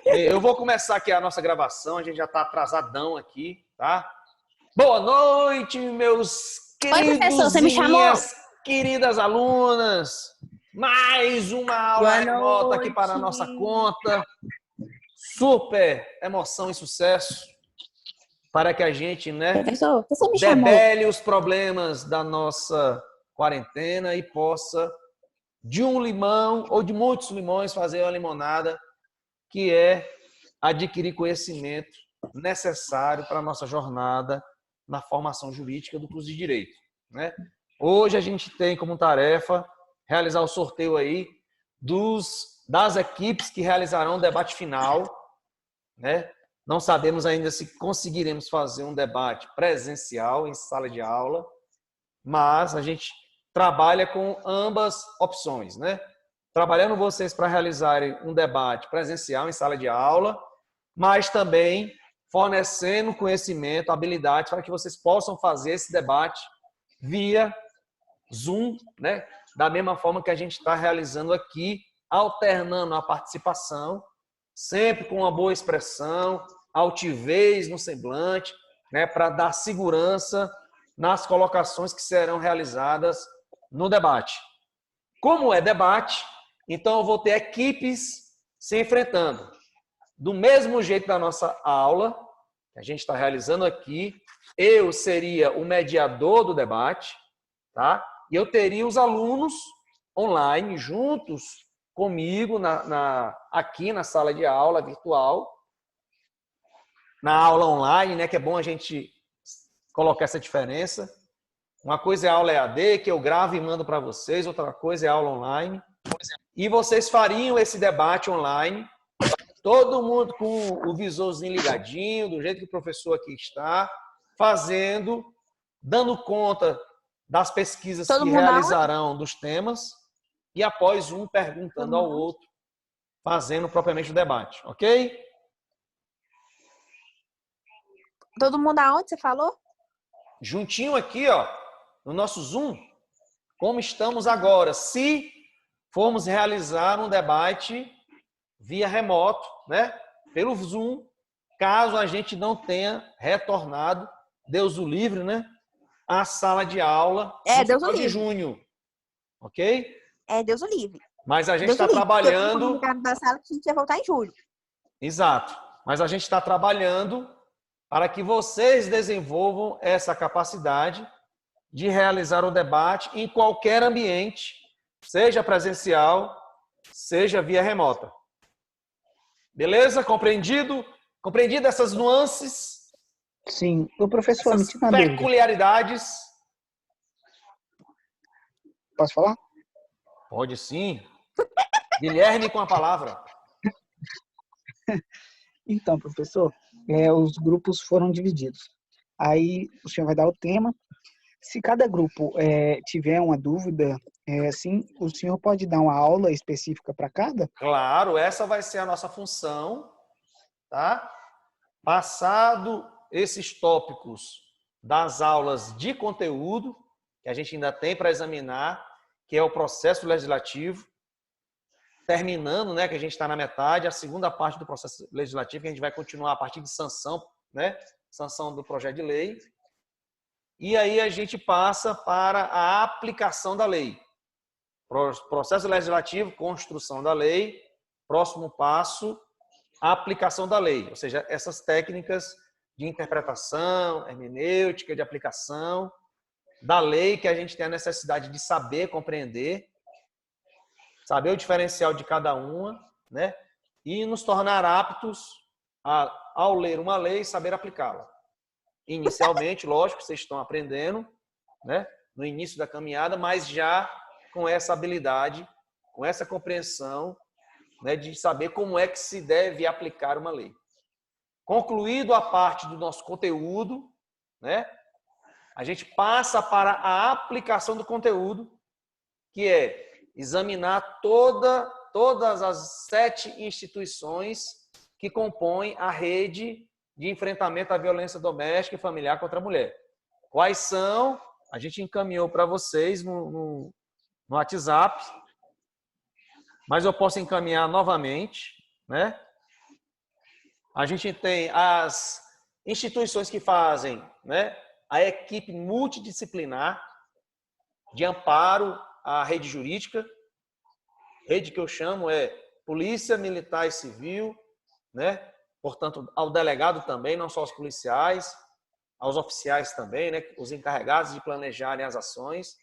Eu vou começar aqui a nossa gravação, a gente já está atrasadão aqui, tá? Boa noite, meus Oi, professor, queridos você me e chamou? minhas queridas alunas. Mais uma aula Boa remota aqui para a noite. nossa conta. Super emoção e sucesso para que a gente, Professor, você me chamou? debele os problemas da nossa quarentena e possa, de um limão ou de muitos limões, fazer uma limonada, que é adquirir conhecimento necessário para a nossa jornada na formação jurídica do curso de Direito, né? Hoje a gente tem como tarefa realizar o sorteio aí das equipes que realizarão o debate final, né? Não sabemos ainda se conseguiremos fazer um debate presencial em sala de aula, mas a gente trabalha com ambas opções, né? Trabalhando vocês para realizarem um debate presencial em sala de aula, mas também fornecendo conhecimento, habilidade para que vocês possam fazer esse debate via Zoom, né? Da mesma forma que a gente está realizando aqui, alternando a participação, sempre com uma boa expressão, altivez no semblante, né? Para dar segurança nas colocações que serão realizadas no debate. Como é debate, então eu vou ter equipes se enfrentando. Do mesmo jeito da nossa aula, que a gente está realizando aqui, eu seria o mediador do debate, tá? E eu teria os alunos online, juntos comigo, aqui na sala de aula virtual, na aula online, né? Que é bom a gente colocar essa diferença. Uma coisa é a aula EAD, que eu gravo e mando para vocês, outra coisa é a aula online. E vocês fariam esse debate online, todo mundo com o visorzinho ligadinho, do jeito que o professor aqui está, fazendo, dando conta das pesquisas Todo que mundo aonde? realizarão dos temas, e após um Todo perguntando ao mundo aonde? outro, fazendo propriamente o debate, ok? Todo mundo aonde, você falou? Juntinho aqui, ó, no nosso Zoom, como estamos agora. Se formos realizar um debate via remoto, né? Pelo Zoom, caso a gente não tenha retornado, Deus o livre, né? À sala de aula É, no Deus o final de livre. junho, ok? É, Deus o livre. Mas a gente Deus o está livre. Porque eu tinha trabalhando, comunicado da sala que a gente ia voltar em julho. exato, mas a gente está trabalhando para que vocês desenvolvam essa capacidade de realizar o debate em qualquer ambiente, seja presencial, seja via remota. Beleza? Compreendido? Compreendido essas nuances, Sim. O professor, me essas tira uma dúvida. peculiaridades? Posso falar? Pode sim. Guilherme com a palavra. Então, professor, os grupos foram divididos. Aí o senhor vai dar o tema. Se cada grupo tiver uma dúvida, assim, o senhor pode dar uma aula específica para cada? Claro, essa vai ser a nossa função, tá? Passado esses tópicos das aulas de conteúdo, que a gente ainda tem para examinar, que é o processo legislativo, terminando, né, que a gente está na metade, a segunda parte do processo legislativo, que a gente vai continuar a partir de sanção, né, sanção do projeto de lei, e aí a gente passa para a aplicação da lei. Processo legislativo, construção da lei, próximo passo, a aplicação da lei, ou seja, essas técnicas de interpretação, hermenêutica, de aplicação da lei que a gente tem a necessidade de saber, compreender, saber o diferencial de cada uma, né? E nos tornar aptos ao ler uma lei, saber aplicá-la. Inicialmente, lógico, vocês estão aprendendo, né? No início da caminhada, mas já com essa habilidade, com essa compreensão, né? De saber como é que se deve aplicar uma lei. Concluído a parte do nosso conteúdo, né? A gente passa para a aplicação do conteúdo, que é examinar todas as 7 instituições que compõem a rede de enfrentamento à violência doméstica e familiar contra a mulher. Quais são? A gente encaminhou para vocês no WhatsApp, mas eu posso encaminhar novamente, né? A gente tem as instituições que fazem, né, a equipe multidisciplinar de amparo à rede jurídica. Rede que eu chamo é Polícia Militar e Civil, né? Portanto, ao delegado também, não só aos policiais, aos oficiais também, né? Os encarregados de planejarem as ações,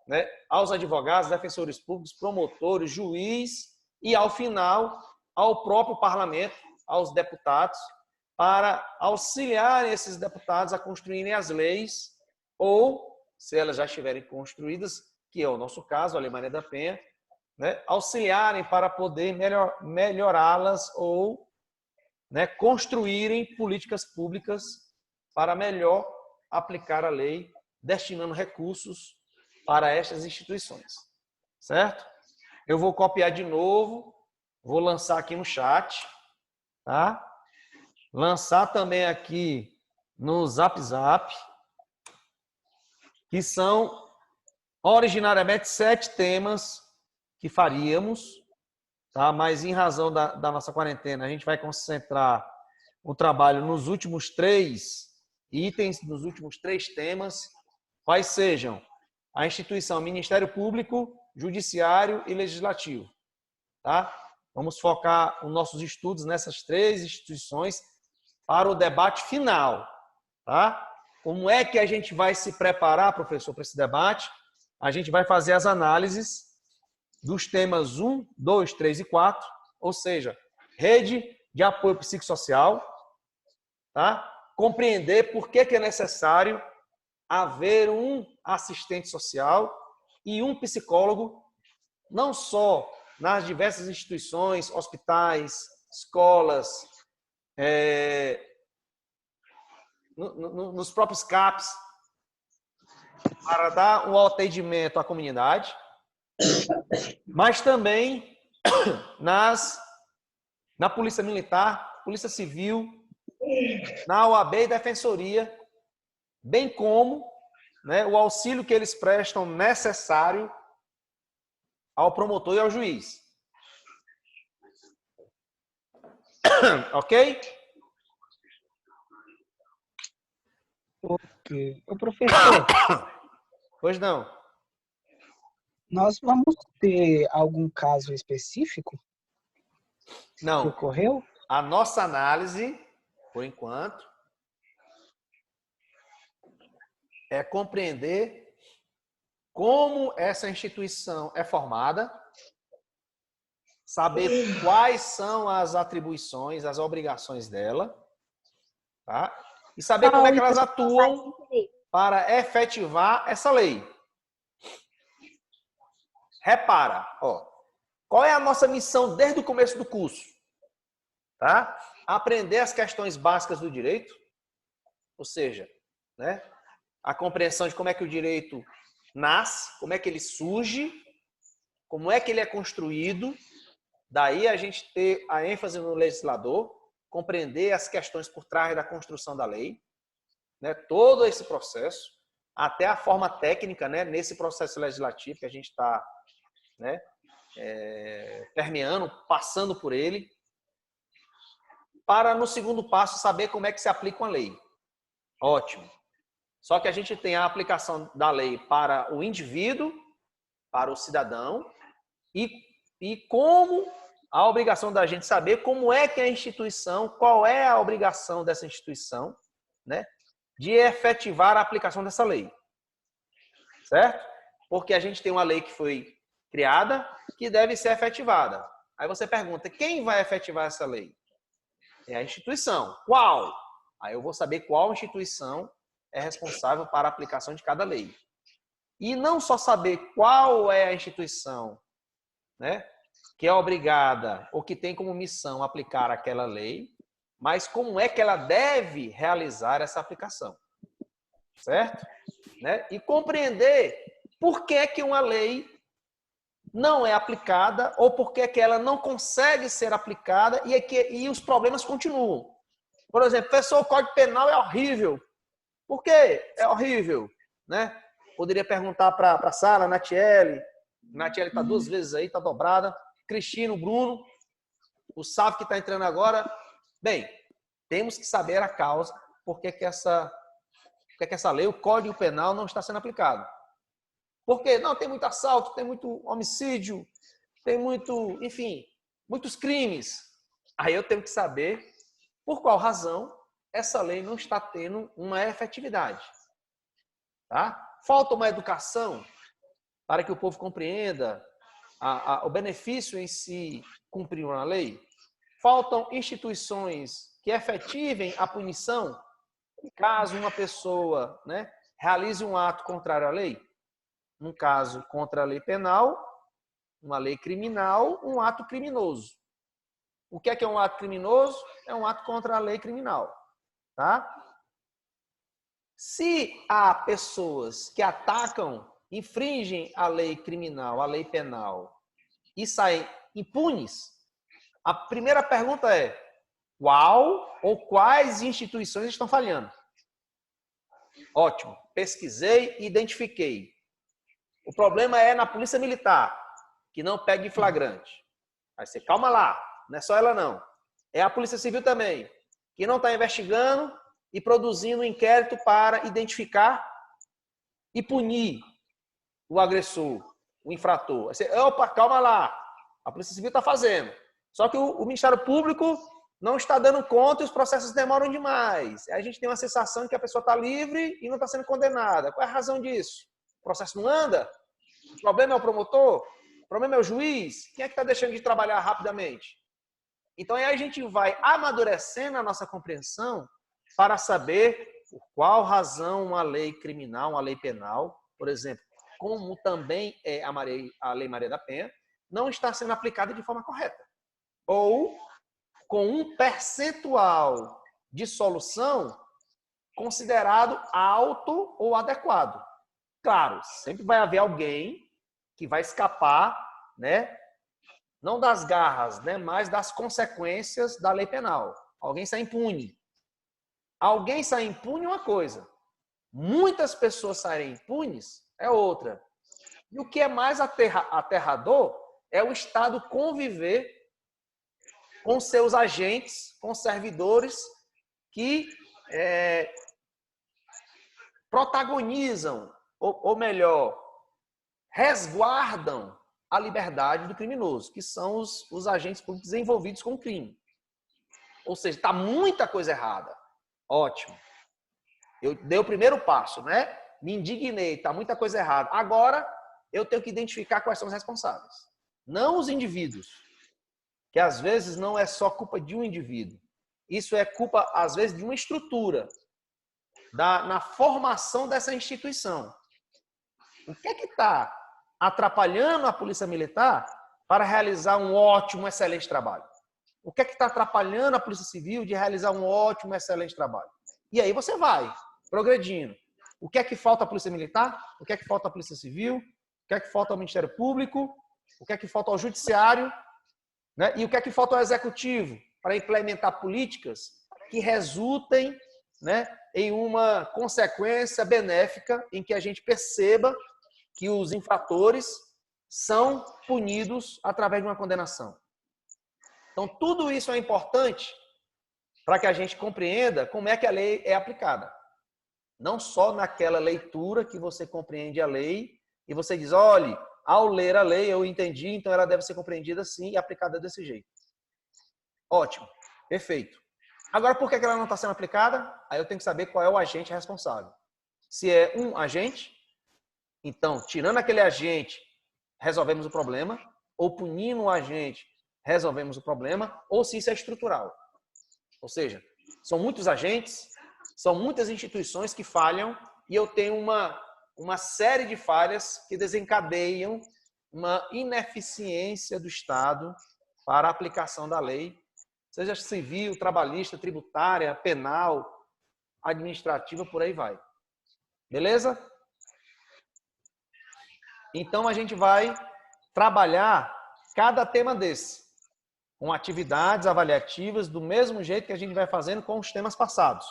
né? Aos advogados, defensores públicos, promotores, juiz e, ao final, ao próprio parlamento, aos deputados, para auxiliarem esses deputados a construírem as leis ou, se elas já estiverem construídas, que é o nosso caso, a Lei Maria da Penha, né, auxiliarem para poder melhorá-las ou, né, construírem políticas públicas para melhor aplicar a lei, destinando recursos para estas instituições. Certo? Eu vou copiar de novo, vou lançar aqui no chat, tá? Lançar também aqui no Zap Zap, que são originariamente 7 temas que faríamos, tá? Mas em razão da nossa quarentena, a gente vai concentrar o trabalho nos últimos 3 itens, nos últimos 3 temas, quais sejam a instituição Ministério Público, Judiciário e Legislativo. Tá? Vamos focar os nossos estudos nessas 3 instituições para o debate final. Tá? Como é que a gente vai se preparar, professor, para esse debate? A gente vai fazer as análises dos temas 1, 2, 3 e 4, ou seja, rede de apoio psicossocial, tá? Compreender por que é necessário haver um assistente social e um psicólogo, não só nas diversas instituições, hospitais, escolas, nos próprios CAPs, para dar um atendimento à comunidade, mas também na Polícia Militar, Polícia Civil, na OAB e Defensoria, bem como, né, o auxílio que eles prestam necessário ao promotor e ao juiz. Ok? Ok. Ô, professor, Pois não. nós vamos ter algum caso específico que Não. ocorreu? A nossa análise, por enquanto, é compreender como essa instituição é formada, saber quais são as atribuições, as obrigações dela, tá? E saber como é que elas atuam para efetivar essa lei. Repara, ó, qual é a nossa missão desde o começo do curso? Tá? Aprender as questões básicas do direito, ou seja, né, a compreensão de como é que o direito nasce, como é que ele surge, como é que ele é construído, daí a gente ter a ênfase no legislador, compreender as questões por trás da construção da lei, né, todo esse processo, até a forma técnica, né, nesse processo legislativo que a gente está, né, permeando, passando por ele, para no segundo passo saber como é que se aplica uma lei. Ótimo. Só que a gente tem a aplicação da lei para o indivíduo, para o cidadão, e como a obrigação da gente saber como é que a instituição, qual é a obrigação dessa instituição, né, de efetivar a aplicação dessa lei. Certo? Porque a gente tem uma lei que foi criada que deve ser efetivada. Aí você pergunta, quem vai efetivar essa lei? É a instituição. Qual? Aí eu vou saber qual instituição é responsável para a aplicação de cada lei. E não só saber qual é a instituição, né, que é obrigada ou que tem como missão aplicar aquela lei, mas como é que ela deve realizar essa aplicação. Certo? Né? E compreender por que que uma lei não é aplicada ou por que que ela não consegue ser aplicada e os problemas continuam. Por exemplo, professor, o Código Penal é horrível. Por quê? É horrível, né? Poderia perguntar para a Sara, Natiele. Natiele está 2 vezes aí, está dobrada. Cristino, Bruno, o Sávio que está entrando agora. Bem, temos que saber a causa, por que que essa lei, o Código Penal, não está sendo aplicado. Porque não, tem muito assalto, tem muito homicídio, tem muito, enfim, muitos crimes. Aí eu tenho que saber por qual razão essa lei não está tendo uma efetividade. Tá? Falta uma educação para que o povo compreenda o benefício em se cumprir uma lei. Faltam instituições que efetivem a punição caso uma pessoa, né, realize um ato contrário à lei. Um caso contra a lei penal, uma lei criminal, um ato criminoso. O que é um ato criminoso? É um ato contra a lei criminal. Tá? Se há pessoas que atacam, infringem a lei criminal, a lei penal, e saem impunes, a primeira pergunta é: qual ou quais instituições estão falhando? Ótimo. Pesquisei e identifiquei. O problema é na Polícia Militar, que não pega em flagrante. Aí você, calma lá, não é só ela não. É a Polícia Civil também, que não está investigando e produzindo um inquérito para identificar e punir o agressor, o infrator. Aí você, opa, calma lá, a Polícia Civil está fazendo. Só que o Ministério Público não está dando conta e os processos demoram demais. Aí a gente tem uma sensação de que a pessoa está livre e não está sendo condenada. Qual é a razão disso? O processo não anda? O problema é o promotor? O problema é o juiz? Quem é que está deixando de trabalhar rapidamente? Então aí a gente vai amadurecendo a nossa compreensão para saber por qual razão uma lei criminal, uma lei penal, por exemplo, como também é a Lei Maria da Penha, não está sendo aplicada de forma correta. Ou com um percentual de solução considerado alto ou adequado. Claro, sempre vai haver alguém que vai escapar, né, não das garras, né, mas das consequências da lei penal. Alguém sai impune. Alguém sai impune é uma coisa. Muitas pessoas saírem impunes é outra. E o que é mais aterrador é o Estado conviver com seus agentes, com servidores que protagonizam, ou melhor, resguardam a liberdade do criminoso, que são os agentes públicos envolvidos com o crime. Ou seja, está muita coisa errada. Ótimo. Eu dei o primeiro passo, né? Me indignei, está muita coisa errada. Agora, eu tenho que identificar quais são os responsáveis. Não os indivíduos, que às vezes não é só culpa de um indivíduo. Isso é culpa, às vezes, de uma estrutura, na formação dessa instituição. O que é que está atrapalhando a Polícia Militar para realizar um ótimo, excelente trabalho? O que é que está atrapalhando a Polícia Civil de realizar um ótimo, excelente trabalho? E aí você vai progredindo. O que é que falta à Polícia Militar? O que é que falta à Polícia Civil? O que é que falta ao Ministério Público? O que é que falta ao Judiciário? Né? E o que é que falta ao Executivo para implementar políticas que resultem, né, em uma consequência benéfica em que a gente perceba que os infratores são punidos através de uma condenação. Então, tudo isso é importante para que a gente compreenda como é que a lei é aplicada. Não só naquela leitura que você compreende a lei e você diz, olha, ao ler a lei eu entendi, então ela deve ser compreendida assim e aplicada desse jeito. Ótimo, perfeito. Agora, por que ela não está sendo aplicada? Aí eu tenho que saber qual é o agente responsável. Se é um agente, então, tirando aquele agente, resolvemos o problema, ou punindo o agente, resolvemos o problema, ou se isso é estrutural. Ou seja, são muitos agentes, são muitas instituições que falham e eu tenho uma série de falhas que desencadeiam uma ineficiência do Estado para a aplicação da lei, seja civil, trabalhista, tributária, penal, administrativa, por aí vai. Beleza? Então, a gente vai trabalhar cada tema desse, com atividades avaliativas, do mesmo jeito que a gente vai fazendo com os temas passados.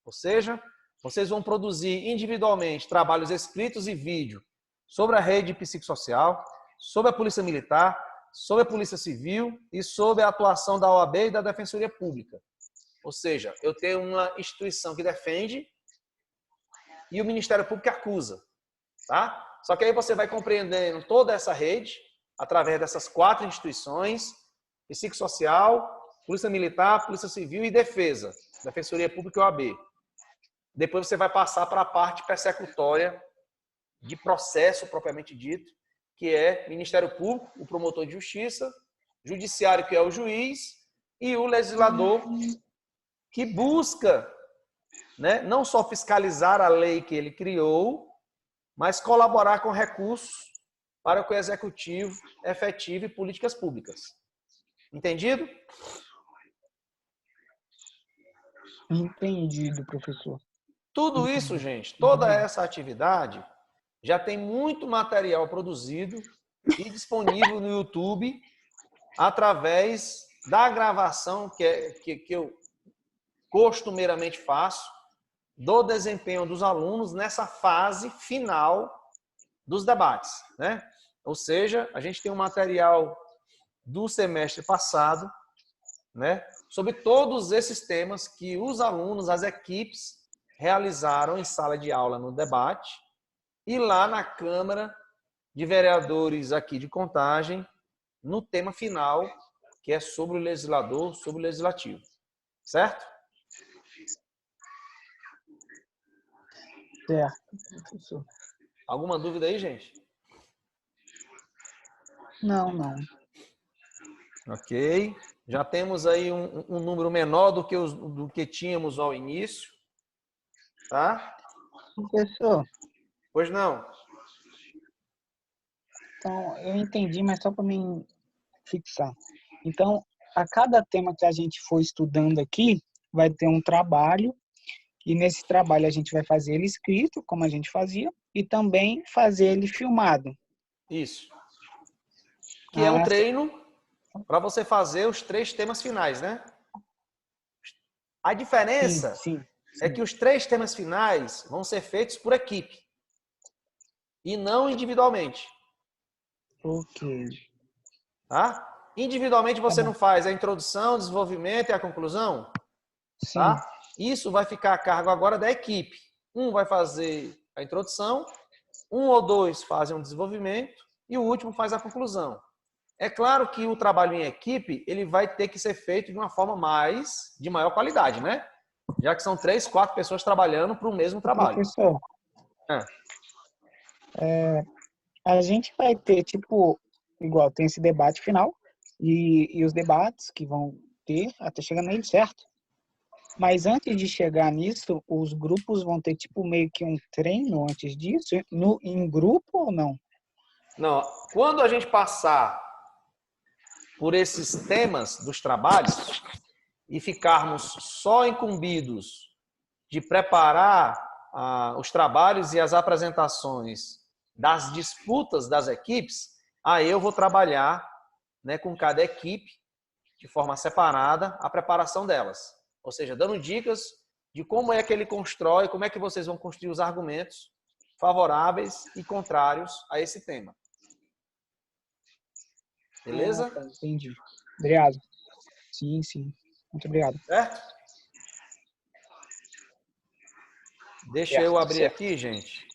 Ou seja, vocês vão produzir individualmente trabalhos escritos e vídeo sobre a rede psicossocial, sobre a Polícia Militar, sobre a Polícia Civil e sobre a atuação da OAB e da Defensoria Pública. Ou seja, eu tenho uma instituição que defende e o Ministério Público acusa, tá? Só que aí você vai compreendendo toda essa rede através dessas 4 instituições: psicossocial, Polícia Militar, Polícia Civil e Defesa, Defensoria Pública e OAB. Depois você vai passar para a parte persecutória de processo propriamente dito, que é Ministério Público, o promotor de justiça, Judiciário, que é o juiz, e o legislador, que busca, né, não só fiscalizar a lei que ele criou, mas colaborar com recursos para que o Executivo efetive políticas públicas. Entendido? Entendido, professor. Tudo isso, gente, toda essa atividade, já tem muito material produzido e disponível no YouTube através da gravação que eu costumeiramente faço do desempenho dos alunos nessa fase final dos debates, né? Ou seja, a gente tem um material do semestre passado, né, sobre todos esses temas que os alunos, as equipes, realizaram em sala de aula no debate e lá na Câmara de Vereadores aqui de Contagem, no tema final, que é sobre o legislador, sobre o legislativo. Certo? Certo, professor. Alguma dúvida aí, gente? Não, não. Ok. Já temos aí um número menor do que tínhamos ao início. Tá? Professor, Pois não. então eu entendi, mas só para mim fixar. Então, a cada tema que a gente for estudando aqui, vai ter um trabalho, e nesse trabalho a gente vai fazer ele escrito, como a gente fazia, e também fazer ele filmado. Isso. Que é um Ah, treino para você fazer os 3 temas finais, né? A diferença sim. é que os 3 temas finais vão ser feitos por equipe e não individualmente. Ok. Tá? Individualmente você Tá bom. não faz a introdução, o desenvolvimento e a conclusão. Sim. Tá? Isso vai ficar a cargo agora da equipe. Um vai fazer a introdução, 1 ou 2 fazem o desenvolvimento e o último faz a conclusão. É claro que o trabalho em equipe ele vai ter que ser feito de uma forma de maior qualidade, né? Já que são 3, 4 pessoas trabalhando para o mesmo trabalho. Professor, a gente vai ter, tipo, igual tem esse debate final e os debates que vão ter até chegar nele, certo? Mas antes de chegar nisso, os grupos vão ter, tipo, meio que um treino antes disso, em grupo ou não? Não, quando a gente passar por esses temas dos trabalhos e ficarmos só incumbidos de preparar os trabalhos e as apresentações das disputas das equipes, aí eu vou trabalhar, né, com cada equipe de forma separada a preparação delas. Ou seja, dando dicas de como é que ele constrói, como é que vocês vão construir os argumentos favoráveis e contrários a esse tema. Beleza? Tá, entendi. Obrigado. Sim. Muito obrigado. Certo? Deixa eu abrir aqui, gente.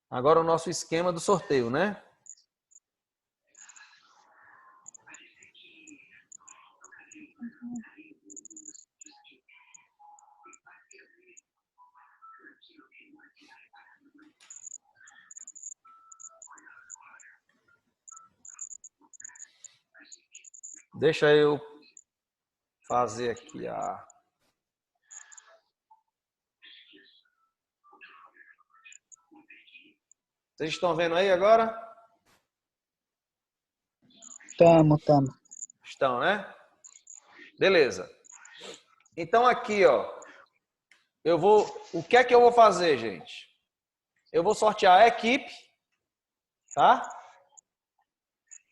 Agora o nosso esquema do sorteio, né? Deixa eu fazer aqui a... Vocês estão vendo aí agora? Tamo. Estão, né? Beleza. Então aqui, ó, o que é que eu vou fazer, gente? Eu vou sortear a equipe, tá?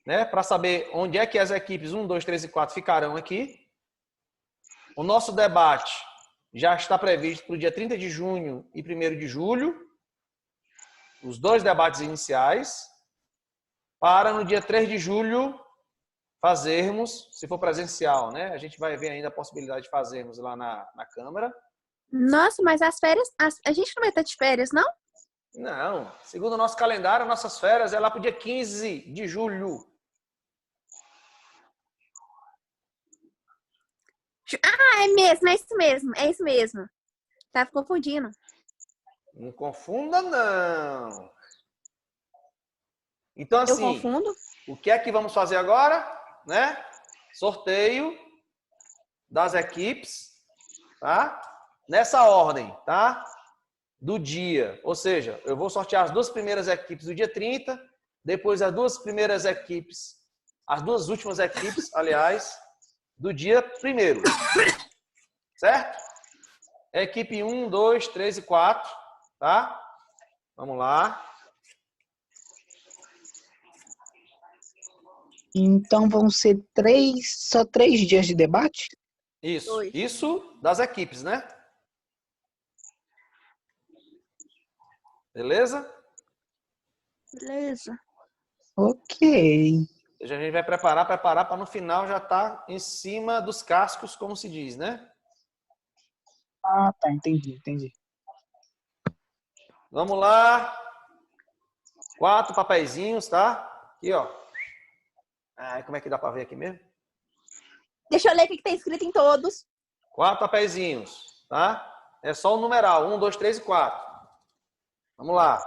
Né? Para saber onde é que as equipes 1, 2, 3 e 4 ficarão aqui. O nosso debate já está previsto para o dia 30 de junho e 1º de julho. Os 2 debates iniciais. Para no dia 3 de julho fazermos, se for presencial, né? A gente vai ver ainda a possibilidade de fazermos lá na Câmara. Nossa, mas as férias, a gente não vai estar de férias, não? Não, segundo o nosso calendário, nossas férias é lá para o dia 15 de julho. Ah, é mesmo, é isso mesmo. Tava confundindo. Não confunda, não. Então, Eu assim, confundo? o que é que vamos fazer agora? Né? Sorteio das equipes, tá? Nessa ordem, tá? Do dia. Ou seja, eu vou sortear as duas primeiras equipes do dia 30, depois as duas primeiras equipes, as duas últimas equipes, aliás, do dia 1º. Certo? Equipe 1, 2, 3 e 4, tá? Vamos lá. Então vão ser só 3 dias de debate? Isso das equipes, né? Beleza? Beleza. Ok. A gente vai preparar para no final já estar em cima dos cascos, como se diz, né? Ah, tá, entendi. Vamos lá. 4 papeizinhos, tá? Aqui, ó. Ai, como é que dá para ver aqui mesmo? Deixa eu ler o que tá escrito em todos. 4 papeizinhos, tá? É só o numeral. 1, 2, 3 e 4. Vamos lá.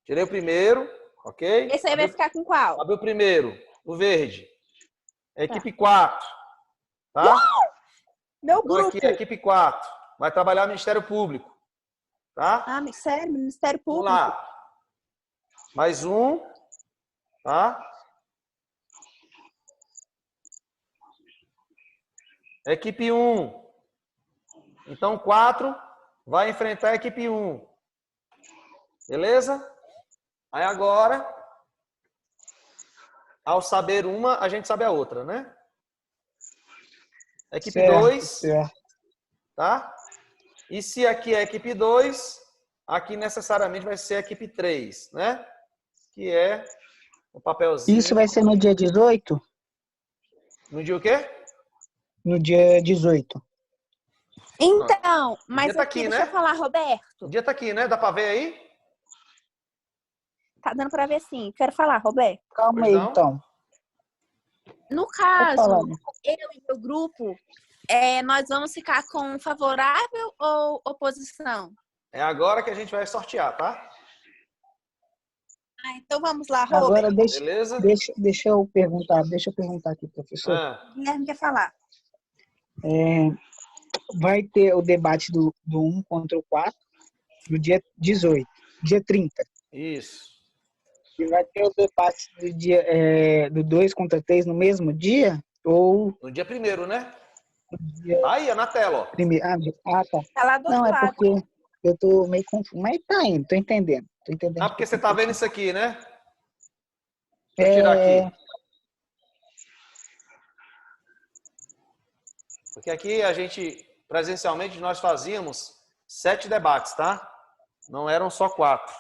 Tirei o primeiro, ok? Esse aí vai ficar com qual? Abre o primeiro, o verde. Equipe 4, tá? Meu Então grupo. aqui, equipe 4. Vai trabalhar no Ministério Público, tá? Ah, sério? Ministério Vamos Público. lá. Mais um, tá? Equipe 1. Então, 4 vai enfrentar a equipe 1. Beleza? Aí agora, ao saber uma, a gente sabe a outra, né? Equipe 2, Certo. tá? E se aqui é a equipe 2, aqui necessariamente vai ser a equipe 3, né? Que é o papelzinho. Isso vai ser no dia 18? No dia o quê? No dia 18. Então, mas dia tá aqui, aqui, deixa né? eu falar, Roberto. O dia tá aqui, né? Dá pra ver aí? Tá dando pra ver sim. Quero falar, Roberto. Calma Pois aí, não? então. No Pode caso, falar. eu e meu grupo, nós vamos ficar com favorável ou oposição? É agora que a gente vai sortear, tá? Ah, então vamos lá, Agora Robert. Beleza? deixa eu perguntar aqui, professor. Guilherme quer falar. Vai ter o debate do 1 contra o 4 no dia 18, dia 30. Isso. E vai ter o debate do 2 contra 3 no mesmo dia? Ou No dia 1º, né? dia Aí, é na tela, ó. primeiro? Tá. Tá lá do Não, outro é lado. porque eu tô meio confuso. Mas tá indo, tô entendendo. Ah, porque você tá vendo isso aqui, né? Deixa eu É, tirar aqui. Porque aqui a gente, presencialmente, nós fazíamos 7 debates, tá? Não eram só 4.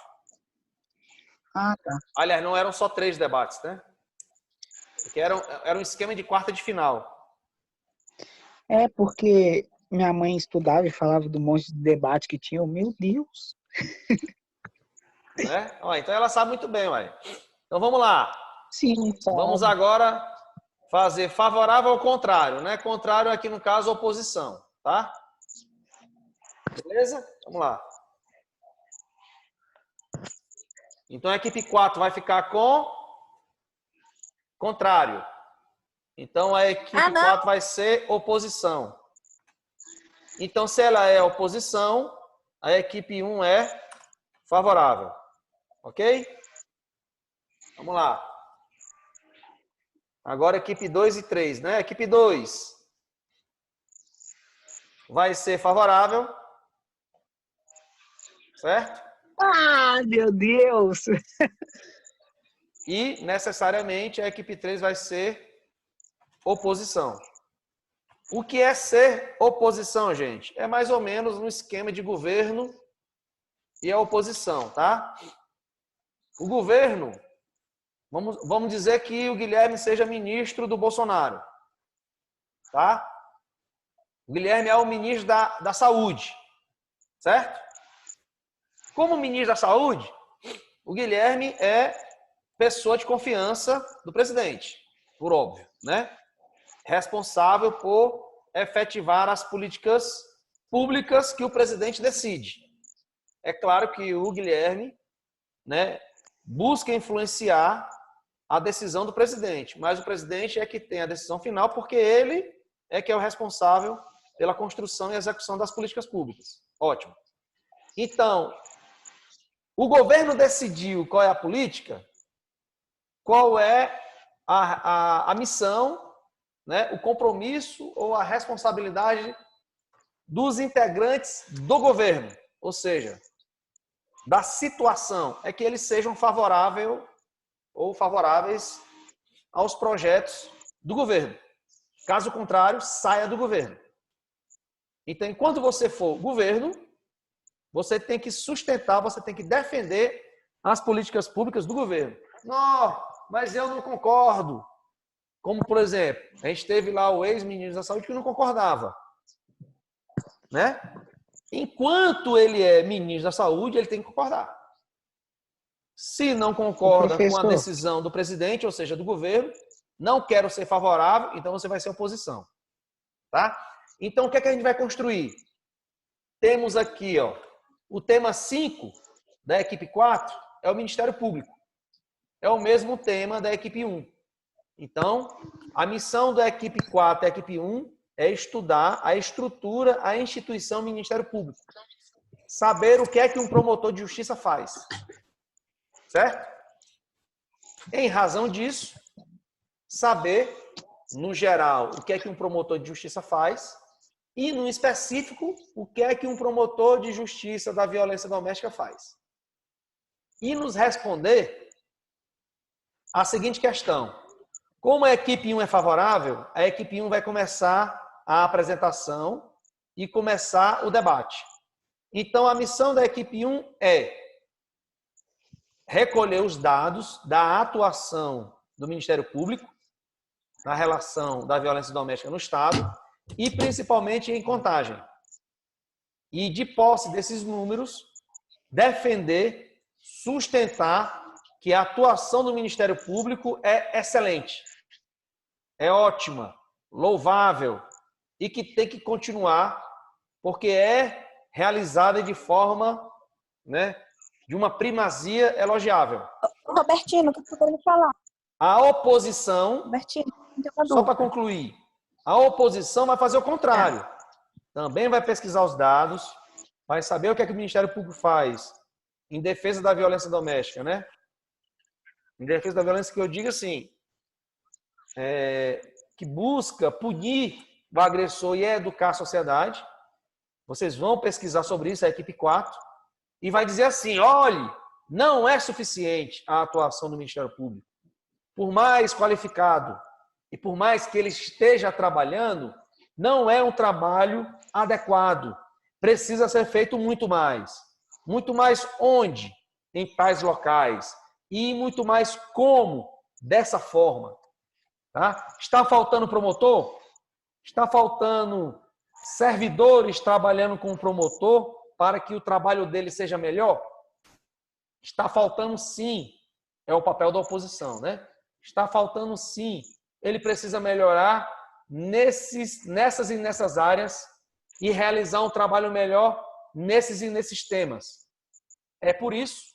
tá. Aliás, não eram só 3 debates, né? Porque era um esquema de quarta de final. É porque minha mãe estudava e falava do monte de debate que tinha. Meu Deus. Né? Ó, então ela sabe muito bem, ué. Então vamos lá. Sim, Vamos sabe. agora fazer favorável ao contrário, né? Contrário aqui no caso oposição, tá? Beleza? Vamos lá. Então a equipe 4 vai ficar com contrário. Então a equipe 4 vai ser oposição. Então se ela é oposição, a equipe 1 é favorável. Ok? Vamos lá. Agora equipe 2 e 3, né? Equipe 2 vai ser favorável. Certo? Ah, meu Deus. E necessariamente a equipe 3 vai ser oposição. O que é ser oposição, gente? É mais ou menos um esquema de governo e a oposição, tá? O governo Vamos dizer que o Guilherme seja ministro do Bolsonaro. Tá? O Guilherme é o ministro da Saúde. Certo? Como ministro da Saúde, o Guilherme é pessoa de confiança do presidente, por óbvio, né? Responsável por efetivar as políticas públicas que o presidente decide. É claro que o Guilherme, né, busca influenciar a decisão do presidente, mas o presidente é que tem a decisão final porque ele é que é o responsável pela construção e execução das políticas públicas. Ótimo. Então, o governo decidiu qual é a política, qual é a missão, né, o compromisso ou a responsabilidade dos integrantes do governo, ou seja, da situação, é que eles sejam favoráveis aos projetos do governo. Caso contrário, saia do governo. Então, enquanto você for governo, você tem que sustentar, você tem que defender as políticas públicas do governo. Não, mas eu não concordo. Como, por exemplo, a gente teve lá o ex-ministro da Saúde que não concordava. Né? Enquanto ele é ministro da Saúde, ele tem que concordar. Se não concorda com a decisão do presidente, ou seja, do governo, não quero ser favorável, então você vai ser oposição. Tá? Então, o que é que a gente vai construir? Temos aqui, ó, o tema 5 da equipe 4 é o Ministério Público. É o mesmo tema da equipe 1. Então, a missão da equipe 4 e da equipe 1 é estudar a estrutura, a instituição Ministério Público. Saber o que é que um promotor de justiça faz. Certo? Em razão disso, saber, no geral, o que é que um promotor de justiça faz e, no específico, o que é que um promotor de justiça da violência doméstica faz. E nos responder a seguinte questão. Como a equipe 1 é favorável, a equipe 1 vai começar a apresentação e começar o debate. Então, a missão da equipe 1 é recolher os dados da atuação do Ministério Público na relação da violência doméstica no Estado e, principalmente, em Contagem. E, de posse desses números, defender, sustentar que a atuação do Ministério Público é excelente, é ótima, louvável e que tem que continuar porque é realizada de forma, né, de uma primazia elogiável. Robertino, o que você quer me falar? A oposição, Robertino, só para concluir, a oposição vai fazer o contrário. Também vai pesquisar os dados, vai saber o que é que o Ministério Público faz em defesa da violência doméstica, né? Em defesa da violência que eu digo assim, que busca punir o agressor e educar a sociedade. Vocês vão pesquisar sobre isso, a equipe 4, e vai dizer assim, olhe, não é suficiente a atuação do Ministério Público. Por mais qualificado e por mais que ele esteja trabalhando, não é um trabalho adequado. Precisa ser feito muito mais. Muito mais onde? Em tais locais. E muito mais como? Dessa forma. Tá? Está faltando promotor? Está faltando servidores trabalhando com o promotor para que o trabalho dele seja melhor? Está faltando sim. É o papel da oposição, né? Está faltando sim. Ele precisa melhorar nessas e nessas áreas e realizar um trabalho melhor nesses e nesses temas. É por isso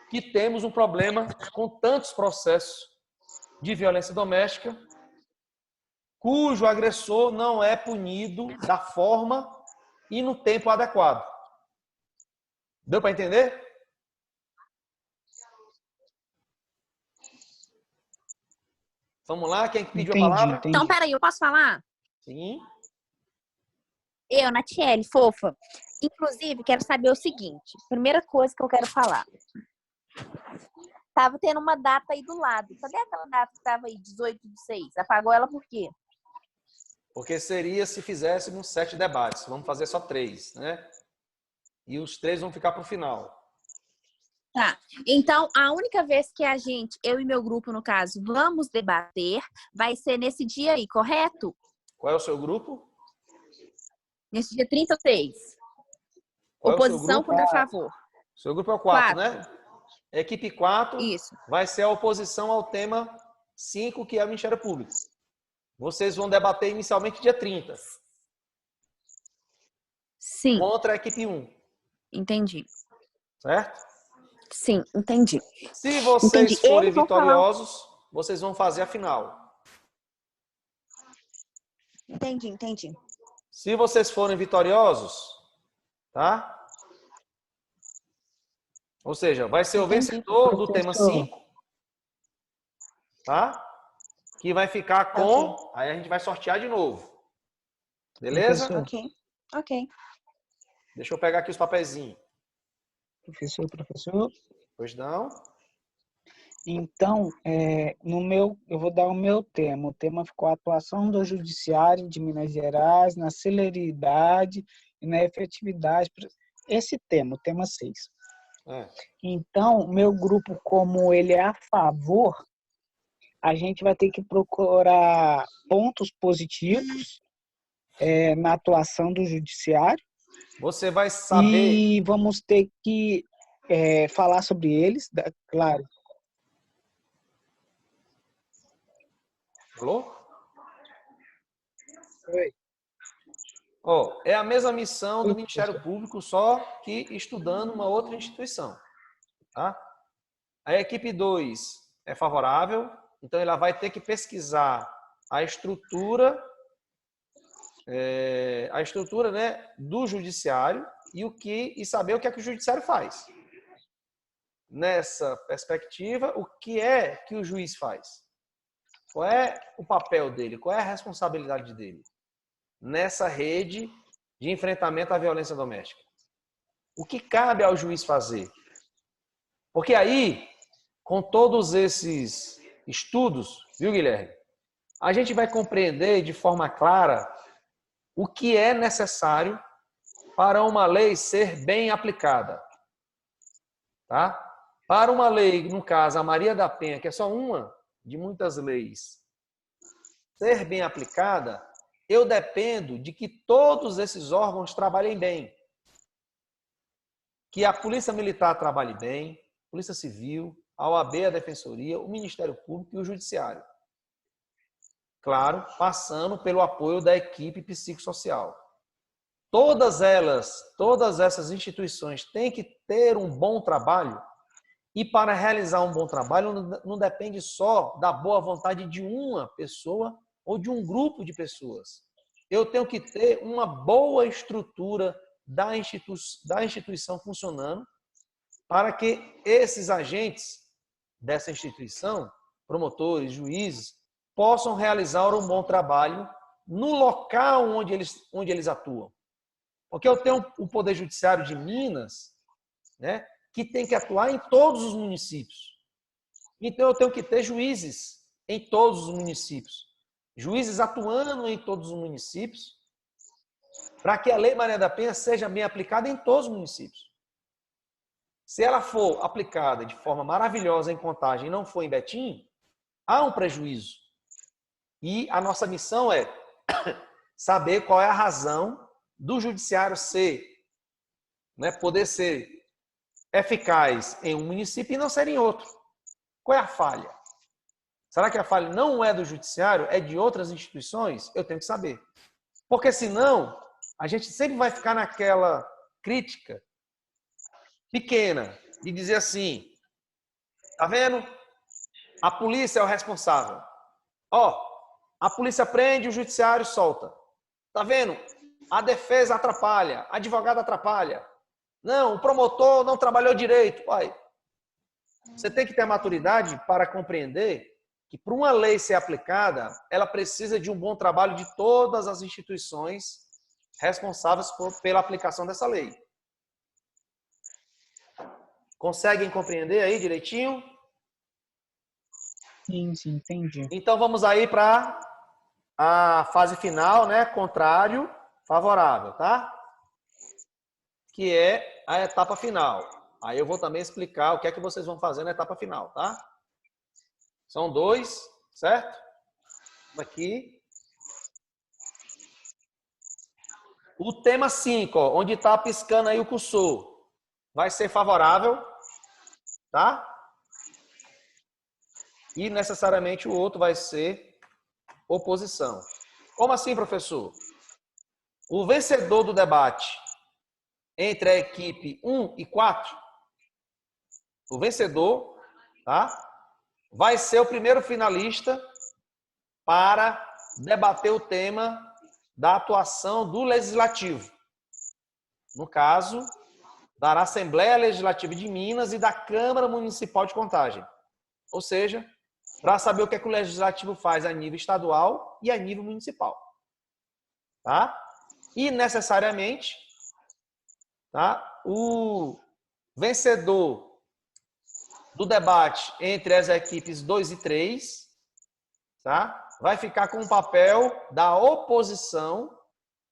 que temos um problema com tantos processos de violência doméstica cujo agressor não é punido da forma e no tempo adequado. Deu para entender? Vamos lá, quem pediu a palavra? Entendi. Então, peraí, eu posso falar? Sim. Eu, Natiele, fofa. Inclusive, quero saber o seguinte. Primeira coisa que eu quero falar. Tava tendo uma data aí do lado. Cadê aquela data que estava aí, 18/6? Apagou ela por quê? Porque seria se fizéssemos 7 debates. Vamos fazer só 3, né? E os 3 vão ficar para o final. Tá. Então, a única vez que eu e meu grupo, no caso, vamos debater, vai ser nesse dia aí, correto? Qual é o seu grupo? Nesse dia 36. Qual é o seu Oposição grupo? contra favor. Seu grupo é o 4, 4. né? Equipe 4 Isso. vai ser a oposição ao tema 5, que é o Ministério Público. Vocês vão debater inicialmente dia 30. Sim. Contra a equipe 1. Entendi. Certo? Sim, entendi. Se vocês forem Eles vão vitoriosos, vocês vão fazer a final. Entendi. Se vocês forem vitoriosos, tá? Ou seja, vai ser o vencedor do tema 5, tá? Que vai ficar com... Ok. Aí a gente vai sortear de novo. Beleza? Professor. Ok. Deixa eu pegar aqui os papeizinhos. Professor. Pois não? Então, eu vou dar o meu tema. O tema ficou a atuação do Judiciário de Minas Gerais na celeridade e na efetividade. Esse tema, o tema 6. Então, meu grupo, como ele é a favor, a gente vai ter que procurar pontos positivos na atuação do Judiciário. Você vai saber... E vamos ter que falar sobre eles, claro. Falou? Oi. É a mesma missão do Oi, Ministério professor. Público, só que estudando uma outra instituição. Tá? A equipe 2 é favorável, então ela vai ter que pesquisar a estrutura, né, do judiciário e saber o que é que o judiciário faz. Nessa perspectiva, o que é que o juiz faz? Qual é o papel dele? Qual é a responsabilidade dele nessa rede de enfrentamento à violência doméstica? O que cabe ao juiz fazer? Porque aí, com todos esses estudos, viu, Guilherme? A gente vai compreender de forma clara o que é necessário para uma lei ser bem aplicada. Tá? Para uma lei, no caso, a Maria da Penha, que é só uma de muitas leis, ser bem aplicada, eu dependo de que todos esses órgãos trabalhem bem. Que a Polícia Militar trabalhe bem, a Polícia Civil, a OAB, a Defensoria, o Ministério Público e o Judiciário. Claro, passando pelo apoio da equipe psicossocial. Todas essas instituições têm que ter um bom trabalho, e para realizar um bom trabalho não depende só da boa vontade de uma pessoa ou de um grupo de pessoas. Eu tenho que ter uma boa estrutura da instituição funcionando para que esses agentes dessa instituição, promotores, juízes, possam realizar um bom trabalho no local onde eles atuam. Porque eu tenho o Poder Judiciário de Minas, né, que tem que atuar em todos os municípios. Então, eu tenho que ter juízes em todos os municípios. Juízes atuando em todos os municípios, para que a Lei Maria da Penha seja bem aplicada em todos os municípios. Se ela for aplicada de forma maravilhosa em Contagem e não for em Betim, há um prejuízo. E a nossa missão é saber qual é a razão do judiciário poder ser eficaz em um município e não ser em outro. Qual é a falha? Será que a falha não é do judiciário, é de outras instituições? Eu tenho que saber. Porque senão, a gente sempre vai ficar naquela crítica pequena de dizer assim, tá vendo? A polícia é o responsável. A polícia prende, o judiciário solta. Tá vendo? A defesa atrapalha, a advogada atrapalha. Não, o promotor não trabalhou direito. Você tem que ter maturidade para compreender que para uma lei ser aplicada, ela precisa de um bom trabalho de todas as instituições responsáveis pela aplicação dessa lei. Conseguem compreender aí direitinho? Sim, entendi. Então vamos aí para a fase final, né? Contrário, favorável, tá? Que é a etapa final. Aí eu vou também explicar o que é que vocês vão fazer na etapa final, tá? São 2, certo? Aqui. O tema 5, ó, onde está piscando aí o cursor, vai ser favorável, tá? E necessariamente o outro vai ser oposição. Como assim, professor? O vencedor do debate entre a equipe 1 e 4, o vencedor, tá? Vai ser o primeiro finalista para debater o tema da atuação do Legislativo. No caso, da Assembleia Legislativa de Minas e da Câmara Municipal de Contagem. Ou seja, para saber o que é que o Legislativo faz a nível estadual e a nível municipal. Tá? E, necessariamente, tá? O vencedor do debate entre as equipes 2 e 3, tá? Vai ficar com o papel da oposição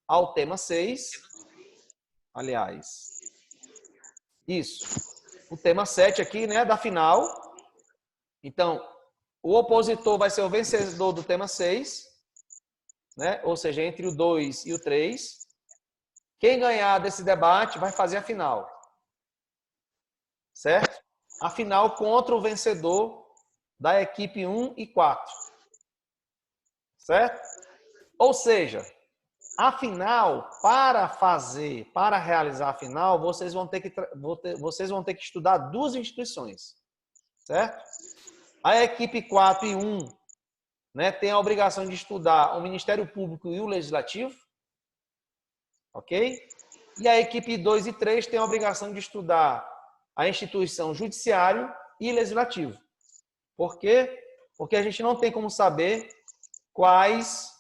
ao tema 6. Aliás, isso. O tema 7 aqui, né, da final. Então, o opositor vai ser o vencedor do tema 6, né? Ou seja, entre o 2 e o 3. Quem ganhar desse debate vai fazer a final. Certo? A final contra o vencedor da equipe 1 e 4. Certo? Ou seja, a final, para realizar a final, vocês vão ter que estudar 2 instituições. Certo? A equipe 4 e 1, né, tem a obrigação de estudar o Ministério Público e o Legislativo. Ok? E a equipe 2 e 3 tem a obrigação de estudar a instituição Judiciário e Legislativo. Por quê? Porque a gente não tem como saber quais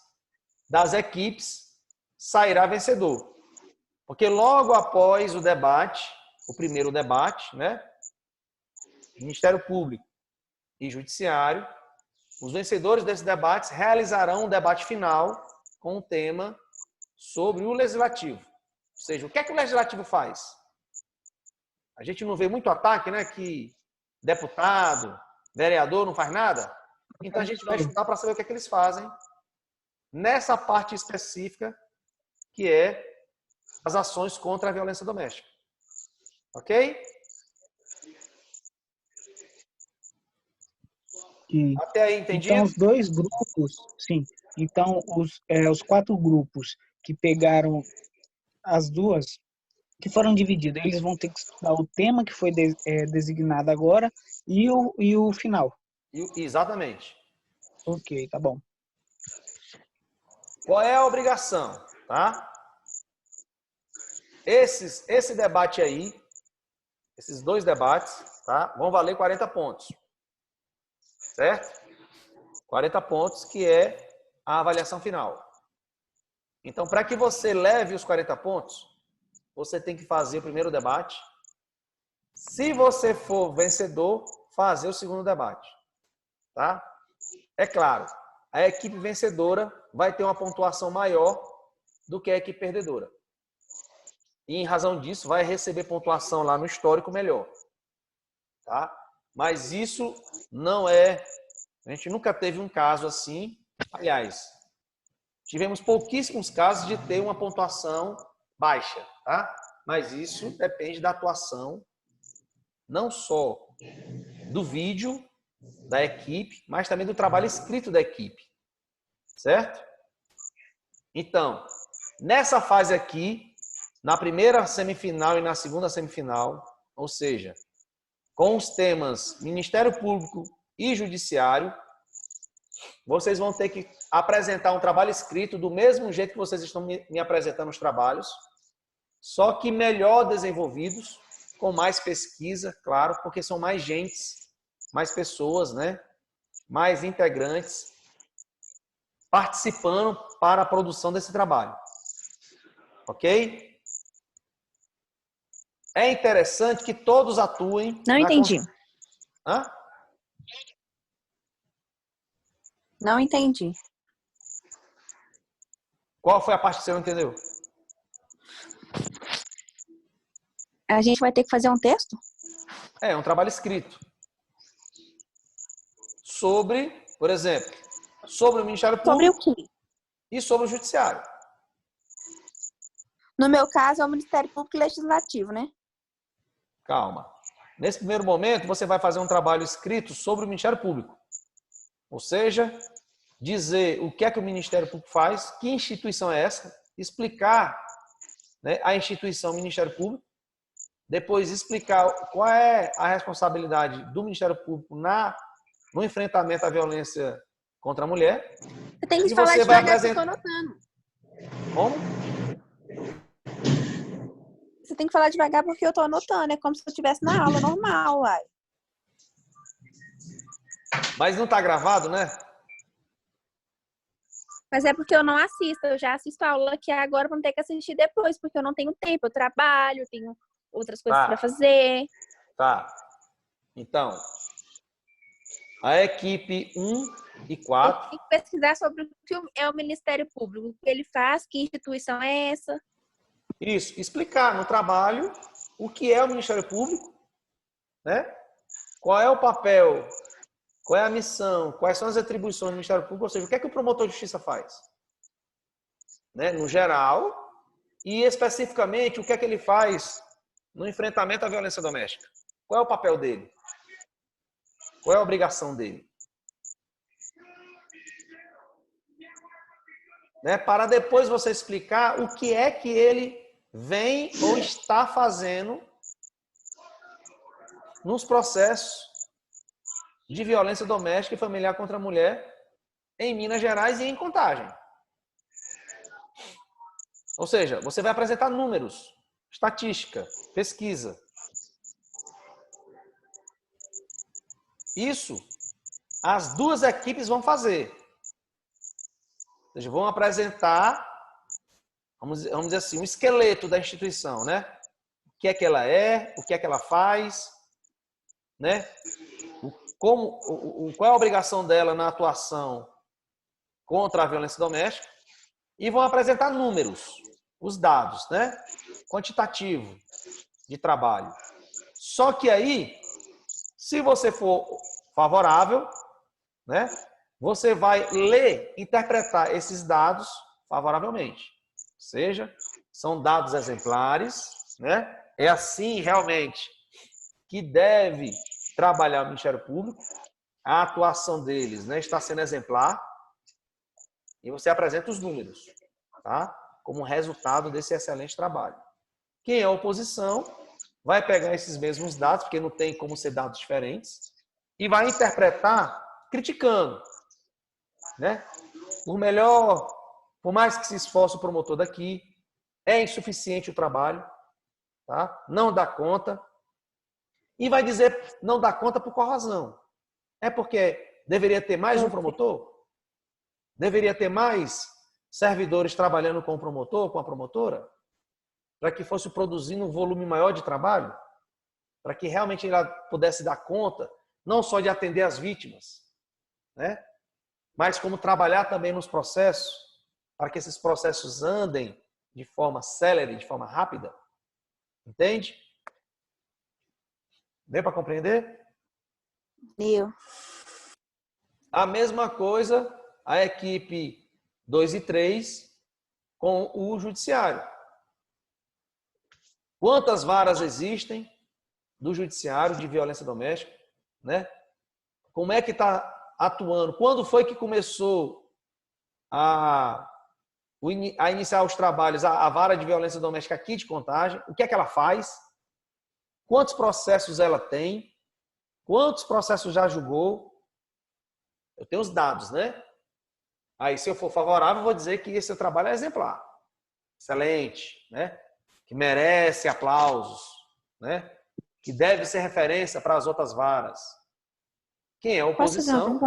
das equipes sairá vencedor. Porque logo após o debate, o primeiro debate, né, Ministério Público e Judiciário, os vencedores desses debates realizarão um debate final com o tema sobre o Legislativo. Ou seja, o que é que o Legislativo faz? A gente não vê muito ataque, né? Que deputado, vereador não faz nada. Então a gente vai estudar para saber o que é que eles fazem nessa parte específica que é as ações contra a violência doméstica. Ok? Até aí, entendido? Então, os 2 grupos, sim. Então, os 4 grupos que pegaram as 2, que foram divididos, eles vão ter que estudar o tema que foi designado agora e o final. Exatamente. Ok, tá bom. Qual é a obrigação? Tá? Esse debate aí, esses 2 debates, tá, vão valer 40 pontos. Certo? 40 pontos, que é a avaliação final. Então, para que você leve os 40 pontos, você tem que fazer o primeiro debate. Se você for vencedor, fazer o segundo debate. Tá? É claro, a equipe vencedora vai ter uma pontuação maior do que a equipe perdedora. E, em razão disso, vai receber pontuação lá no histórico melhor. Tá? Mas isso não é... A gente nunca teve um caso assim. Aliás, tivemos pouquíssimos casos de ter uma pontuação baixa, tá? Mas isso depende da atuação, não só do vídeo da equipe, mas também do trabalho escrito da equipe. Certo? Então, nessa fase aqui, na primeira semifinal e na segunda semifinal, ou seja, com os temas Ministério Público e Judiciário, vocês vão ter que apresentar um trabalho escrito do mesmo jeito que vocês estão me apresentando os trabalhos, só que melhor desenvolvidos, com mais pesquisa, claro, porque são mais gentes, mais pessoas, né? Mais integrantes participando para a produção desse trabalho. Ok? É interessante que todos atuem... Não entendi. Hã? Não entendi. Qual foi a parte que você não entendeu? A gente vai ter que fazer um texto? É um trabalho escrito. Sobre, por exemplo, sobre o Ministério Sobre o Público quê? e sobre o Judiciário. No meu caso, é o Ministério Público e Legislativo, né? Calma. Nesse primeiro momento, você vai fazer um trabalho escrito sobre o Ministério Público. Ou seja, dizer o que é que o Ministério Público faz, que instituição é essa, explicar, né, a instituição Ministério Público, depois explicar qual é a responsabilidade do Ministério Público no enfrentamento à violência contra a mulher. Você tem que E falar você vai devagar que eu tô apresentar... anotando. Como? Você tem que falar devagar porque eu tô anotando. É como se eu estivesse na aula normal, uai. Mas não está gravado, né? Mas é porque eu não assisto. Eu já assisto a aula que agora eu vou ter que assistir depois, porque eu não tenho tempo. Eu trabalho, tenho outras coisas para fazer. Tá. Então, a equipe 1 e Eu 4... tenho que pesquisar sobre o que é o Ministério Público, o que ele faz, que instituição é essa. Isso, explicar no trabalho o que é o Ministério Público, né? Qual é o papel, qual é a missão, quais são as atribuições do Ministério Público, ou seja, o que é que o promotor de justiça faz? Né? No geral, e especificamente o que é que ele faz no enfrentamento à violência doméstica. Qual é o papel dele? Qual é a obrigação dele? Né? Para depois você explicar o que é que ele vem ou está fazendo nos processos de violência doméstica e familiar contra a mulher em Minas Gerais e em Contagem. Ou seja, você vai apresentar números, estatística, pesquisa. Isso as duas equipes vão fazer. Ou seja, vão apresentar, vamos dizer assim, um esqueleto da instituição, né? O que é, o que ela faz, né? Qual é a obrigação dela na atuação contra a violência doméstica, e vão apresentar números, os dados, né? Quantitativo de trabalho. Só que aí, se você for favorável, né? Você vai ler, interpretar esses dados favoravelmente. Ou seja, são dados exemplares, né? É assim realmente que deve trabalhar o Ministério Público. A atuação deles, né, está sendo exemplar. E você apresenta os números, tá? Como resultado desse excelente trabalho. Quem é a oposição vai pegar esses mesmos dados, porque não tem como ser dados diferentes, e vai interpretar criticando, né? Por mais que se esforce o promotor daqui, é insuficiente o trabalho, tá? Não dá conta. E vai dizer não dá conta por qual razão? É porque deveria ter mais um promotor? Deveria ter mais servidores trabalhando com o promotor, com a promotora? Para que fosse produzindo um volume maior de trabalho? Para que realmente ela pudesse dar conta, não só de atender as vítimas, né? Mas como trabalhar também nos processos, para que esses processos andem de forma célere, de forma rápida. Entende? Deu para compreender? Meu. A mesma coisa a equipe 2 e 3 com o judiciário. Quantas varas existem do judiciário de violência doméstica, né? Como é que está atuando? Quando foi que começou a iniciar os trabalhos a vara de violência doméstica aqui de Contagem? O que é que ela faz? Quantos processos ela tem? Quantos processos já julgou? Eu tenho os dados, né? Aí, se eu for favorável, eu vou dizer que esse trabalho é exemplar. Excelente, né? Que merece aplausos, né? Que deve ser referência para as outras varas. Quem é a oposição,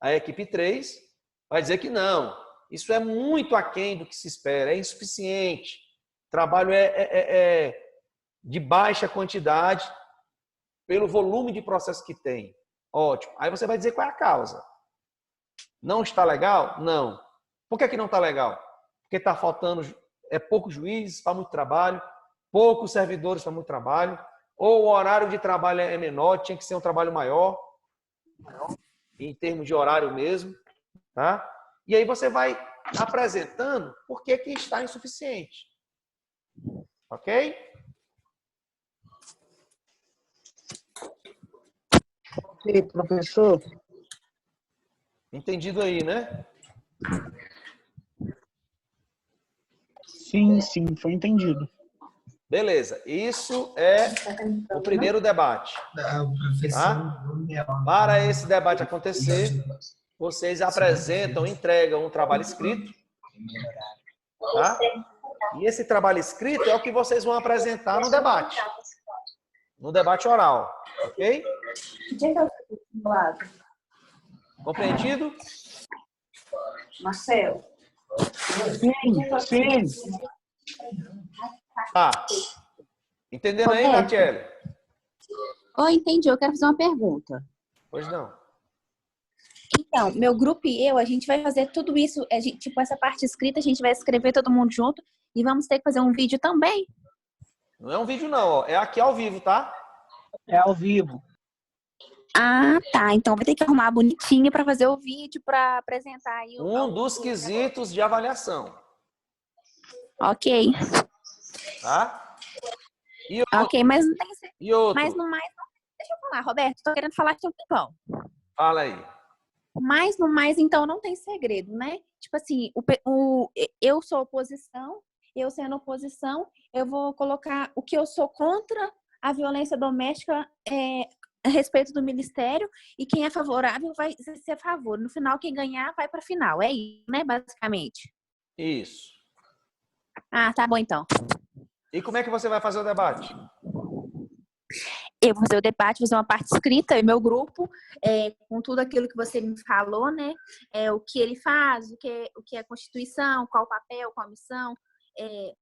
a equipe 3, vai dizer que não. Isso é muito aquém do que se espera, é insuficiente. O trabalho é de baixa quantidade pelo volume de processo que tem. Ótimo. Aí você vai dizer qual é a causa. Não está legal? Não. Por que não está legal? Porque está faltando poucos juízes para muito trabalho, poucos servidores para muito trabalho, ou o horário de trabalho é menor, tinha que ser um trabalho maior, em termos de horário mesmo, tá? E aí você vai apresentando por que que está insuficiente. Ok? Ok, professor. Entendido aí, né? Sim, sim, foi entendido. Beleza. Isso é o primeiro debate. Tá? Para esse debate acontecer, vocês apresentam, entregam um trabalho escrito, tá? E esse trabalho escrito é o que vocês vão apresentar no debate oral, ok? Compreendido? Marcelo. Sim, sim. Tá. Entendendo aí, Roberto. Gatiele? Oi, entendi. Eu quero fazer uma pergunta. Pois não. Então, meu grupo e eu, a gente vai fazer tudo isso, tipo, essa parte escrita, a gente vai escrever todo mundo junto e vamos ter que fazer um vídeo também. Não é um vídeo não, ó. É aqui ao vivo, tá? É ao vivo. Ah, tá. Então vai ter que arrumar bonitinho para fazer o vídeo, para apresentar aí Um dos quesitos de avaliação, Ok. tá? E Ok, mas não tem que ser. E outro? Mas no mais, deixa eu falar, Roberto, tô querendo falar de um tempão. Fala aí. Mas no mais, então, não tem segredo, né? Tipo assim, eu sou oposição, eu sendo oposição, eu vou colocar o que eu sou contra a violência doméstica a respeito do ministério, e quem é favorável vai ser a favor. No final, quem ganhar vai para a final. É isso, né, basicamente? Isso. Ah, tá bom então. E como é que você vai fazer o debate? Eu vou fazer o debate, fazer uma parte escrita, e meu grupo, com tudo aquilo que você me falou, né? O que ele faz, o que é a Constituição, qual o papel, qual a missão,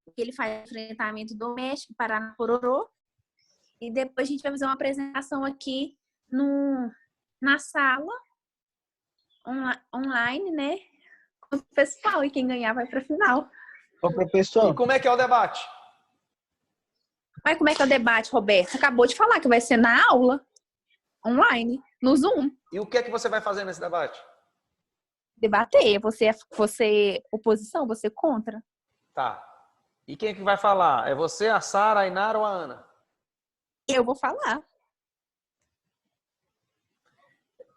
o que ele faz no enfrentamento doméstico, Paraná Pororô. E depois a gente vai fazer uma apresentação aqui na sala, online, né? Com o pessoal, e quem ganhar vai para a final. Ô, E professor, como é que é o debate? Mas como é que é o debate, Roberto? Você acabou de falar que vai ser na aula, online, no Zoom. E o que é que você vai fazer nesse debate? Debater. Você oposição, você contra. Tá. E quem é que vai falar? É você, a Sara, a Inara ou a Ana? Eu vou falar.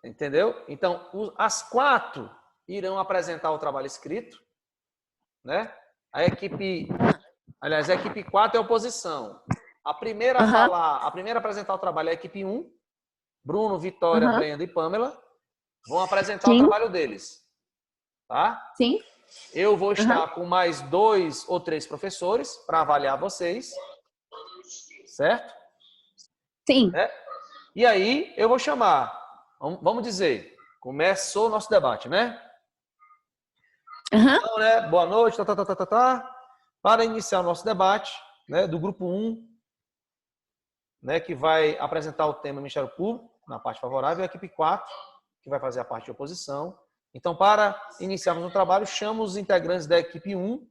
Entendeu? Então, as 4 irão apresentar o trabalho escrito, né? A equipe 4 é oposição. A primeira a falar, a primeira a apresentar o trabalho é a equipe 1. Bruno, Vitória, Brenda e Pamela vão apresentar o trabalho deles. Tá? Sim. Eu vou estar com mais 2 ou 3 professores para avaliar vocês. Certo? Sim. E aí eu vou chamar. Vamos dizer, começou o nosso debate, né? Então, né? Boa noite, Para iniciar o nosso debate, né, do grupo 1, né, que vai apresentar o tema Ministério Público, na parte favorável, e a equipe 4, que vai fazer a parte de oposição. Então, para iniciarmos o trabalho, chamo os integrantes da equipe 1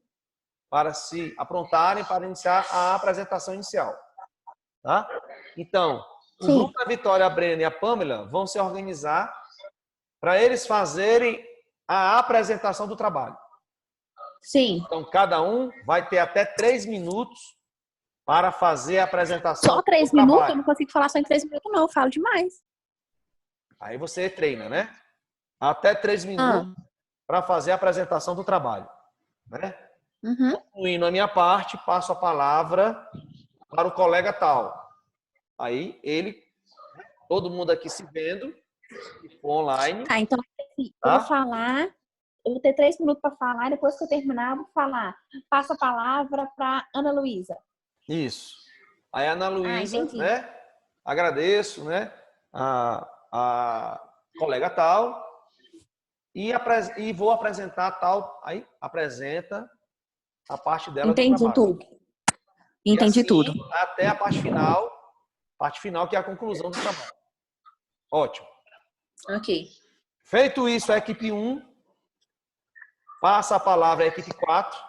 para se aprontarem para iniciar a apresentação inicial. Tá? Então, o grupo da Vitória, a Brenda e a Pamela vão se organizar para eles fazerem a apresentação do trabalho. Sim. Então, cada um vai ter até 3 minutos para fazer a apresentação. Só 3 minutos? Eu não consigo falar só em 3 minutos, não. Eu falo demais. Aí você treina, né? Até 3 minutos para fazer a apresentação do trabalho. Né? Concluindo a minha parte, passo a palavra para o colega tal. Aí ele, todo mundo aqui se vendo, se for online. Ah, então assim, eu vou falar, eu vou ter 3 minutos para falar, e depois que eu terminar, eu vou falar. Passo a palavra para Ana Luísa. Isso. Aí a Ana Luísa, né? Agradeço, né? A colega tal. E vou apresentar tal. Aí apresenta a parte dela do trabalho. Tudo. Entendi assim, tudo. Até a parte final que é a conclusão do trabalho. Ótimo. Ok. Feito isso, a equipe 1 passa a palavra à equipe 4.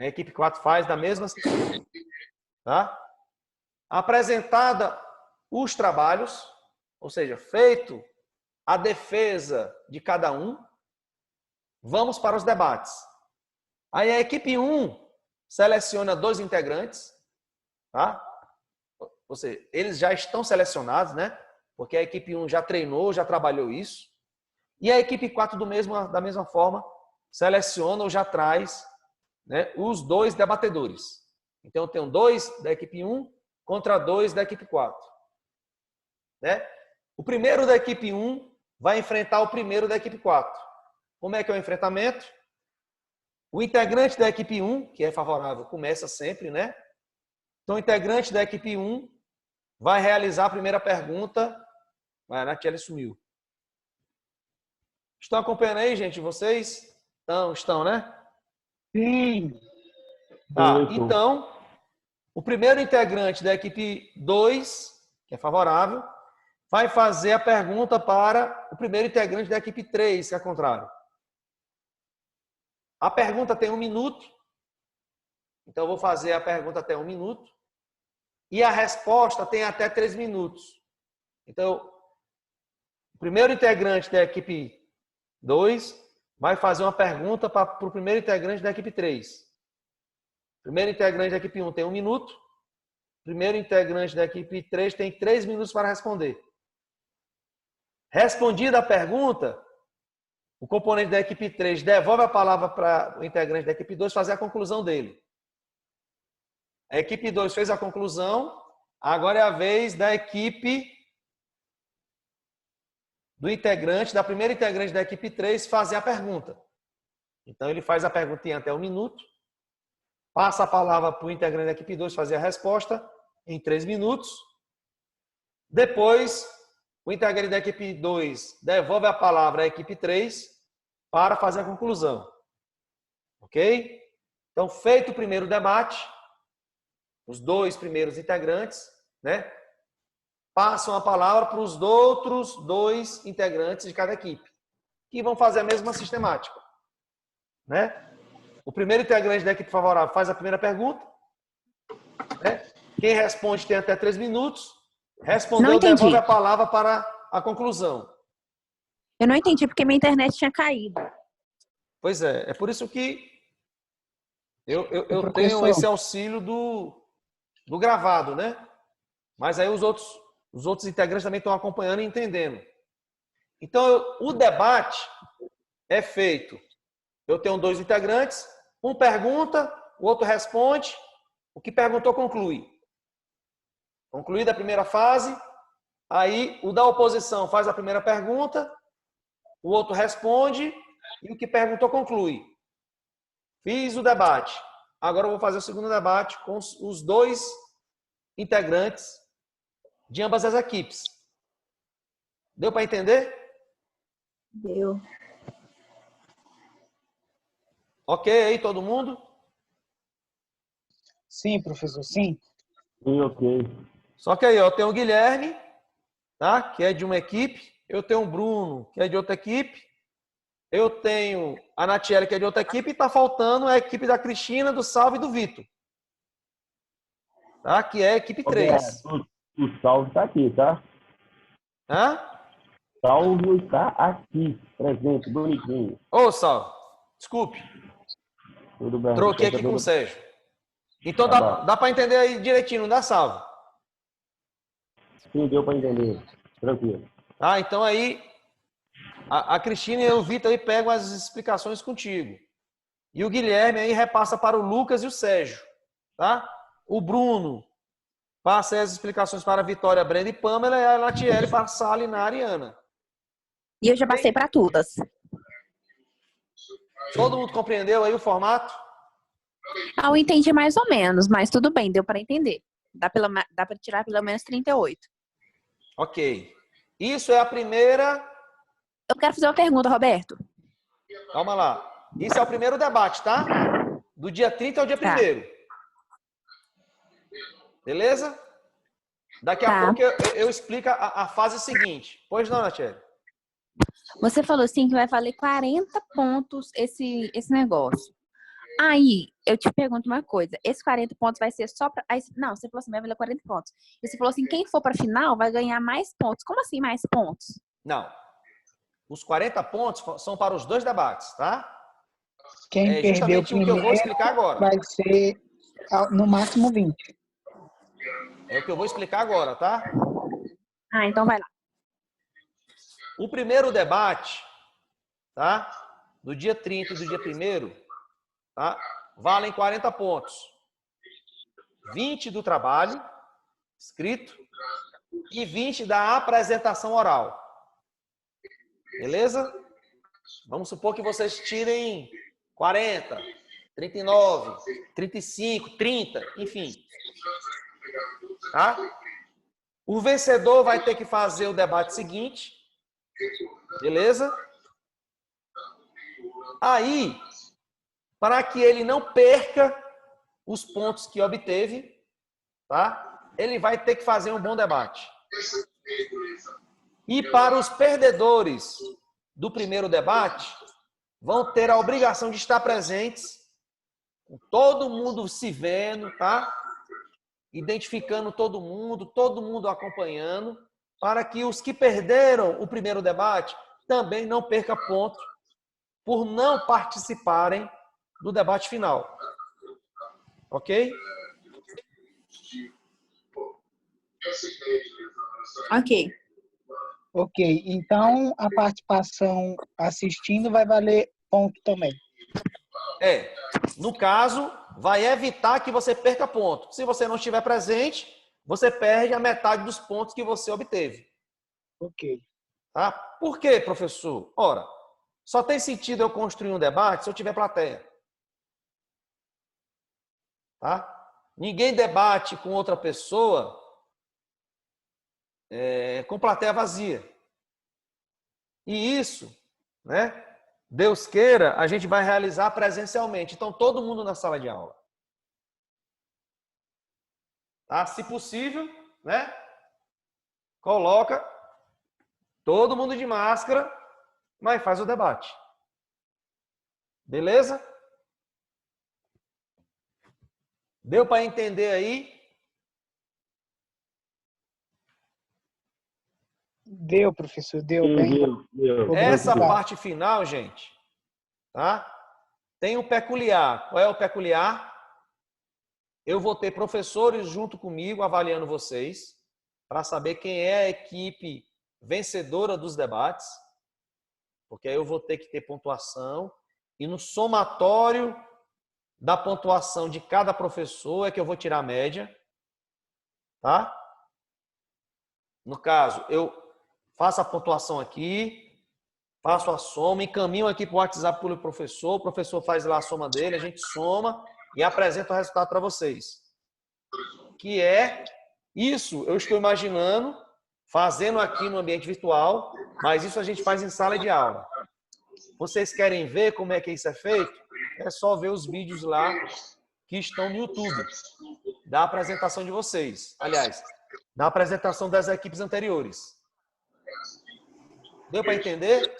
A equipe 4 faz da mesma sequência. Tá? Apresentada os trabalhos, ou seja, feito a defesa de cada um, vamos para os debates. Aí a equipe 1 seleciona 2 integrantes, tá? Ou seja, eles já estão selecionados, né? Porque a equipe 1 já treinou, já trabalhou isso. E a equipe 4 da mesma forma seleciona ou já traz, né, os 2 debatedores. Então eu tenho 2 da equipe 1 contra 2 da equipe 4. Né? O primeiro da equipe 1 vai enfrentar o primeiro da equipe 4. Como é que é o enfrentamento? O integrante da equipe 1, que é favorável, começa sempre, né? Então o integrante da equipe 1 vai realizar a primeira pergunta. A Natiele sumiu. Estão acompanhando aí, gente? Vocês? Estão, né? Sim. Tá, então, o primeiro integrante da equipe 2, que é favorável, vai fazer a pergunta para o primeiro integrante da equipe 3, que é contrário. A pergunta tem 1 minuto. Então, eu vou fazer a pergunta até 1 minuto. E a resposta tem até 3 minutos. Então, o primeiro integrante da equipe 2 vai fazer uma pergunta para o primeiro integrante da equipe 3. O primeiro integrante da equipe 1 tem 1 minuto. O primeiro integrante da equipe 3 tem 3 minutos para responder. Respondida a pergunta, o componente da equipe 3 devolve a palavra para o integrante da equipe 2 fazer a conclusão dele. A equipe 2 fez a conclusão, agora é a vez da equipe da primeira integrante da equipe 3 fazer a pergunta. Então ele faz a pergunta em até 1 minuto, passa a palavra para o integrante da equipe 2 fazer a resposta em 3 minutos. Depois, o integrante da equipe 2 devolve a palavra à equipe 3 para fazer a conclusão. Ok? Então, feito o primeiro debate, os 2 primeiros integrantes, né, passam a palavra para os outros 2 integrantes de cada equipe, que vão fazer a mesma sistemática. Né? O primeiro integrante da equipe favorável faz a primeira pergunta. Né? Quem responde tem até 3 minutos. Respondeu, devolve a palavra para a conclusão. Eu não entendi porque minha internet tinha caído. Pois é por isso que eu tenho esse auxílio do gravado, né? Mas aí os outros integrantes também estão acompanhando e entendendo. Então, o debate é feito. Eu tenho 2 integrantes, um pergunta, o outro responde, o que perguntou conclui. Concluída a primeira fase, aí o da oposição faz a primeira pergunta, o outro responde e o que perguntou conclui. Fiz o debate. Agora eu vou fazer o segundo debate com os 2 integrantes de ambas as equipes. Deu para entender? Deu. Ok aí, todo mundo? Sim, professor, sim. Sim, ok. Só que aí, ó, tem o Guilherme, tá? Que é de uma equipe. Eu tenho o Bruno, que é de outra equipe. Eu tenho a Natiele, que é de outra equipe. E tá faltando a equipe da Cristina, do Salve e do Vitor. Tá? Que é a equipe 3. O Salvo está aqui, tá? Hã? Salvo está aqui, presente, bonitinho. Ô, Salve. Desculpe. Tudo bem. Troquei aqui com o Sérgio. Então dá para entender aí direitinho, não dá, Salve? Sim, deu para entender. Tranquilo. Tá? Então aí a Cristina e o Vitor aí pegam as explicações contigo. E o Guilherme aí repassa para o Lucas e o Sérgio. Tá? O Bruno passa as explicações para a Vitória, Brenda e Pamela, e a Natiele para a Sala e na Ariana. E eu já passei para todas. Todo mundo compreendeu aí o formato? Eu entendi mais ou menos, mas tudo bem, deu para entender. Dá para tirar pelo menos 38. Ok. Isso é a primeira... Eu quero fazer uma pergunta, Roberto. Calma lá. Isso é o primeiro debate, tá? Do dia 30 ao dia 1º. Beleza? Daqui a pouco eu explico a fase seguinte. Pois não, Natiele? Você falou assim que vai valer 40 pontos esse negócio. Aí, eu te pergunto uma coisa. Esses 40 pontos vai ser só pra... Não, você falou assim, vai valer 40 pontos. E você falou assim, quem for pra final vai ganhar mais pontos. Como assim mais pontos? Não. Os 40 pontos são para os 2 debates, tá? Quem É perdeu justamente o que eu vou primeiro explicar agora. vai ser no máximo 20. É o que eu vou explicar agora, tá? Ah, então vai lá. O primeiro debate, tá? Do dia 30 e do dia 1º, tá? Valem 40 pontos. 20 do trabalho escrito e 20 da apresentação oral. Beleza? Vamos supor que vocês tirem 40, 39, 35, 30, enfim. Tá? O vencedor vai ter que fazer o debate seguinte. Beleza? Aí, para que ele não perca os pontos que obteve, tá? Ele vai ter que fazer um bom debate. E para os perdedores do primeiro debate, vão ter a obrigação de estar presentes, com todo mundo se vendo, tá? Identificando todo mundo acompanhando, para que os que perderam o primeiro debate também não percam pontos por não participarem do debate final. Ok? Ok. Ok, então a participação assistindo vai valer ponto também. No caso, vai evitar que você perca ponto. Se você não estiver presente, você perde a metade dos pontos que você obteve. Ok. Tá? Por quê, professor? Ora, só tem sentido eu construir um debate se eu tiver plateia. Tá? Ninguém debate com outra pessoa com plateia vazia. E isso, né? Deus queira, a gente vai realizar presencialmente. Então, todo mundo na sala de aula. Tá? Se possível, né? Coloca todo mundo de máscara, mas faz o debate. Beleza? Deu para entender aí? Deu, professor, deu bem. Deu. Essa Obrigado. parte final, gente, tá? Tem um peculiar. Qual é o peculiar? Eu vou ter professores junto comigo avaliando vocês para saber quem é a equipe vencedora dos debates, porque aí eu vou ter que ter pontuação e no somatório da pontuação de cada professor é que eu vou tirar a média, tá? No caso, eu faço a pontuação aqui, faço a soma, encaminho aqui para o WhatsApp para o professor faz lá a soma dele, a gente soma e apresenta o resultado para vocês. Que é isso, eu estou imaginando, fazendo aqui no ambiente virtual, mas isso a gente faz em sala de aula. Vocês querem ver como é que isso é feito? É só ver os vídeos lá que estão no YouTube da apresentação de vocês. Aliás, da apresentação das equipes anteriores. Deu para entender?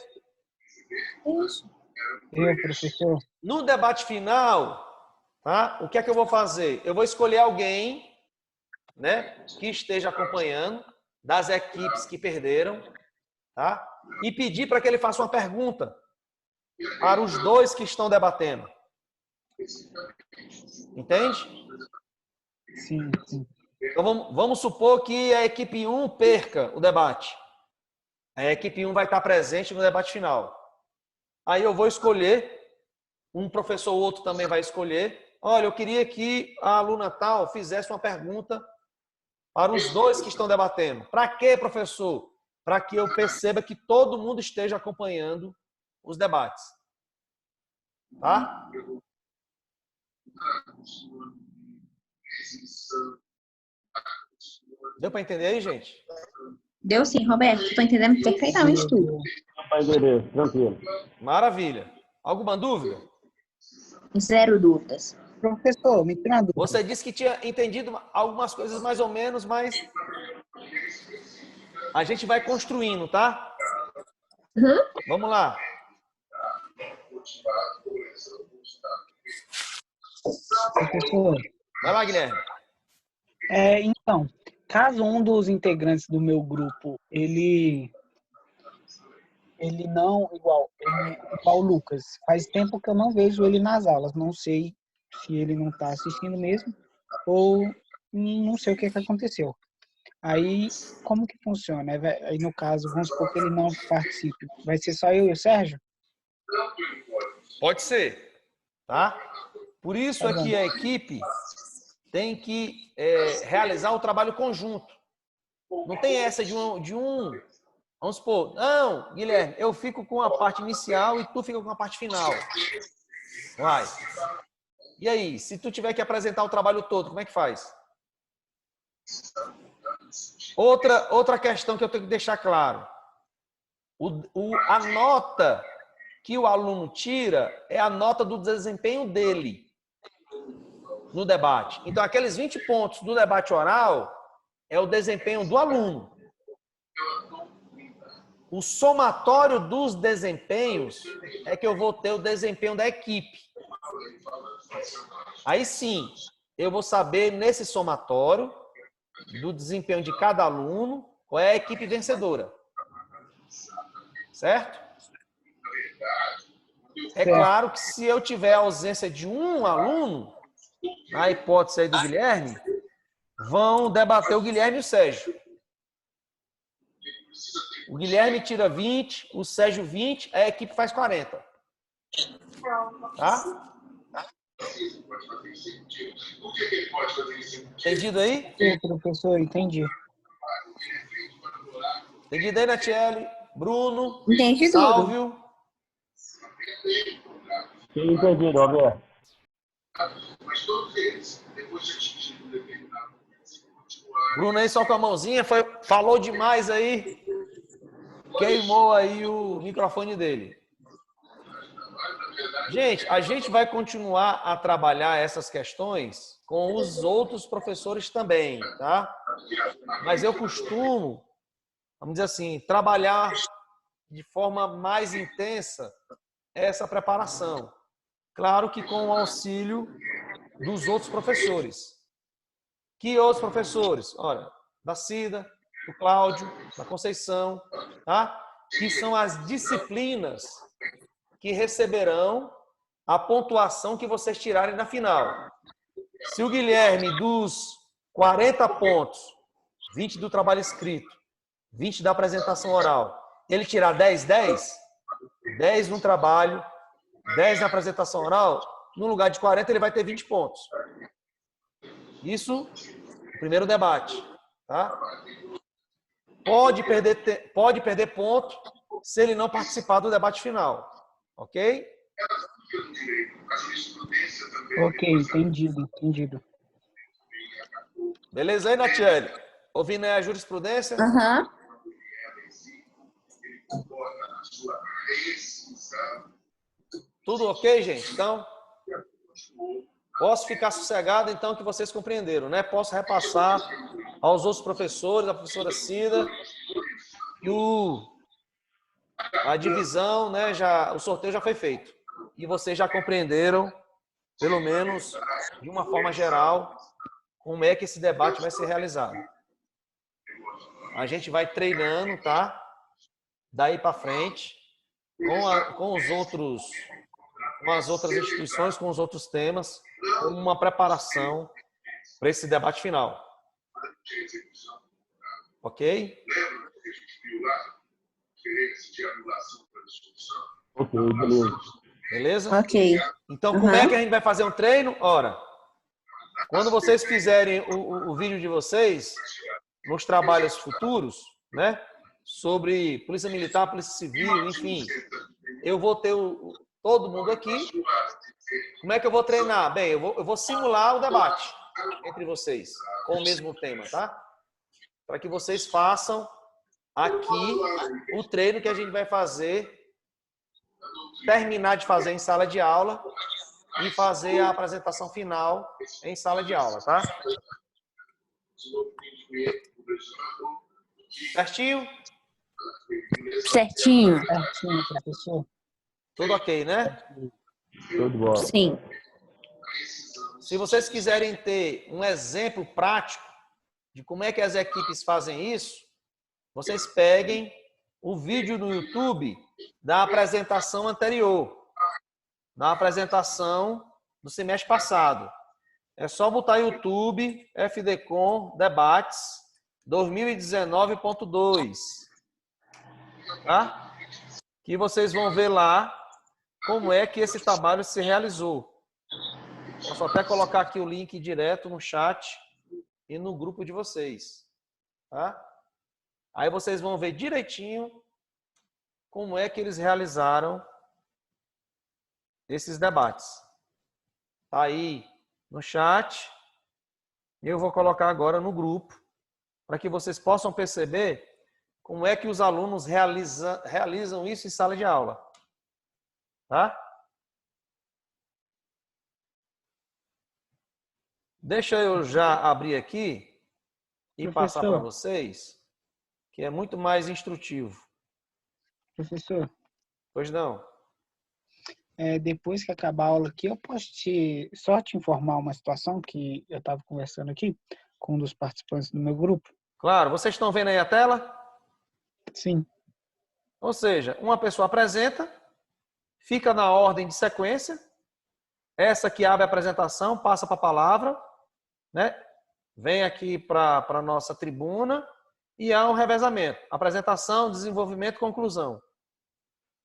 Deu, professor. No debate final, tá? O que é que eu vou fazer? Eu vou escolher alguém, né, que esteja acompanhando das equipes que perderam, tá? E pedir para que ele faça uma pergunta para os dois que estão debatendo. Entende? Sim, sim. Então vamos supor que a equipe 1 perca o debate. A equipe 1 vai estar presente no debate final. Aí eu vou escolher, um professor ou outro também vai escolher. Olha, eu queria que a aluna tal fizesse uma pergunta para os dois que estão debatendo. Para quê, professor? Para que eu perceba que todo mundo esteja acompanhando os debates. Tá? Deu para entender aí, gente? Deu sim, Roberto. Estou entendendo perfeitamente tudo. Vai entender, tranquilo. Maravilha. Alguma dúvida? Zero dúvidas. Professor, me tira uma dúvida. Você disse que tinha entendido algumas coisas mais ou menos, mas a gente vai construindo, tá? Uhum. Vamos lá. Professor, Vai lá, Guilherme. então, caso um dos integrantes do meu grupo, ele não, igual o Lucas, faz tempo que eu não vejo ele nas aulas, não sei se ele não está assistindo mesmo, ou não sei o que aconteceu. Aí, como que funciona? Aí, no caso, vamos supor que ele não participe. Vai ser só eu e o Sérgio? Pode ser, tá? Por isso Tá é bom. que a equipe tem que realizar o trabalho conjunto. Não tem essa de um. Vamos supor, não, Guilherme, eu fico com a parte inicial e tu fica com a parte final. Vai. E aí, se tu tiver que apresentar o trabalho todo, como é que faz? Outra questão que eu tenho que deixar claro. A nota que o aluno tira é a nota do desempenho dele no debate. Então, aqueles 20 pontos do debate oral é o desempenho do aluno. O somatório dos desempenhos é que eu vou ter o desempenho da equipe. Aí sim, eu vou saber nesse somatório do desempenho de cada aluno qual é a equipe vencedora. Certo? É claro que se eu tiver a ausência de um aluno, na hipótese aí do Guilherme, vão debater o Guilherme e o Sérgio. O Guilherme tira 20, o Sérgio 20, a equipe faz 40. Tá? Entendido aí? Sim, professor, entendi. Entendido aí, Natiele? Bruno? Entendi tudo. Sálvio? Sim, entendido, Roberto. Bruno aí só com a mãozinha, falou demais aí. Queimou aí o microfone dele. Gente, a gente vai continuar a trabalhar essas questões com os outros professores também, tá? Mas eu costumo, vamos dizer assim, trabalhar de forma mais intensa essa preparação. Claro que com o auxílio dos outros professores. Que outros professores? Olha, da Cida, do Cláudio, da Conceição, tá? Que são as disciplinas que receberão a pontuação que vocês tirarem na final. Se o Guilherme, dos 40 pontos, 20 do trabalho escrito, 20 da apresentação oral, ele tirar 10, 10, 10 no trabalho, 10 na apresentação oral, no lugar de 40 ele vai ter 20 pontos. Isso, o primeiro debate, tá? Pode perder ponto se ele não participar do debate final, ok? Ok, entendido. Beleza aí, Natiele? Ouvindo aí a jurisprudência? Aham. Tudo ok, gente? Então, posso ficar sossegado, então, que vocês compreenderam, né? Posso repassar aos outros professores, a professora Cida, que a divisão, né, o sorteio já foi feito. E vocês já compreenderam, pelo menos de uma forma geral, como é que esse debate vai ser realizado. A gente vai treinando, tá? Daí para frente, com as outras instituições, com os outros temas, como uma preparação para esse debate final. Ok? Ok, beleza. Beleza? Ok. Então, como é que a gente vai fazer um treino? Ora, quando vocês fizerem o vídeo de vocês, nos trabalhos futuros, né? Sobre Polícia Militar, Polícia Civil, enfim, eu vou ter todo mundo aqui. Como é que eu vou treinar? Bem, eu vou simular o debate entre vocês, com o mesmo tema, tá? Para que vocês façam aqui o treino que a gente vai fazer, terminar de fazer em sala de aula e fazer a apresentação final em sala de aula, tá? Certinho? Certinho. Certinho, professor. Tudo ok, né? Show de bola. Sim. se vocês quiserem ter um exemplo prático de como é que as equipes fazem isso, vocês peguem o vídeo no YouTube da apresentação anterior, da apresentação do semestre passado. É só botar YouTube, FDCOM, Debates 2019.2, tá? Que vocês vão ver lá como é que esse trabalho se realizou. Posso até colocar aqui o link direto no chat e no grupo de vocês, tá? Aí vocês vão ver direitinho como é que eles realizaram esses debates. Tá aí no chat. Eu vou colocar agora no grupo para que vocês possam perceber como é que os alunos realizam isso em sala de aula. Tá? Deixa eu já abrir aqui e passar para vocês, que é muito mais instrutivo. Professor, Pois não? depois que acabar a aula aqui, eu posso só te informar uma situação que eu estava conversando aqui com um dos participantes do meu grupo? Claro, vocês estão vendo aí a tela? Sim. Ou seja, uma pessoa apresenta, fica na ordem de sequência, essa que abre a apresentação, passa para a palavra, né? Vem aqui para a nossa tribuna e há um revezamento. Apresentação, desenvolvimento, conclusão.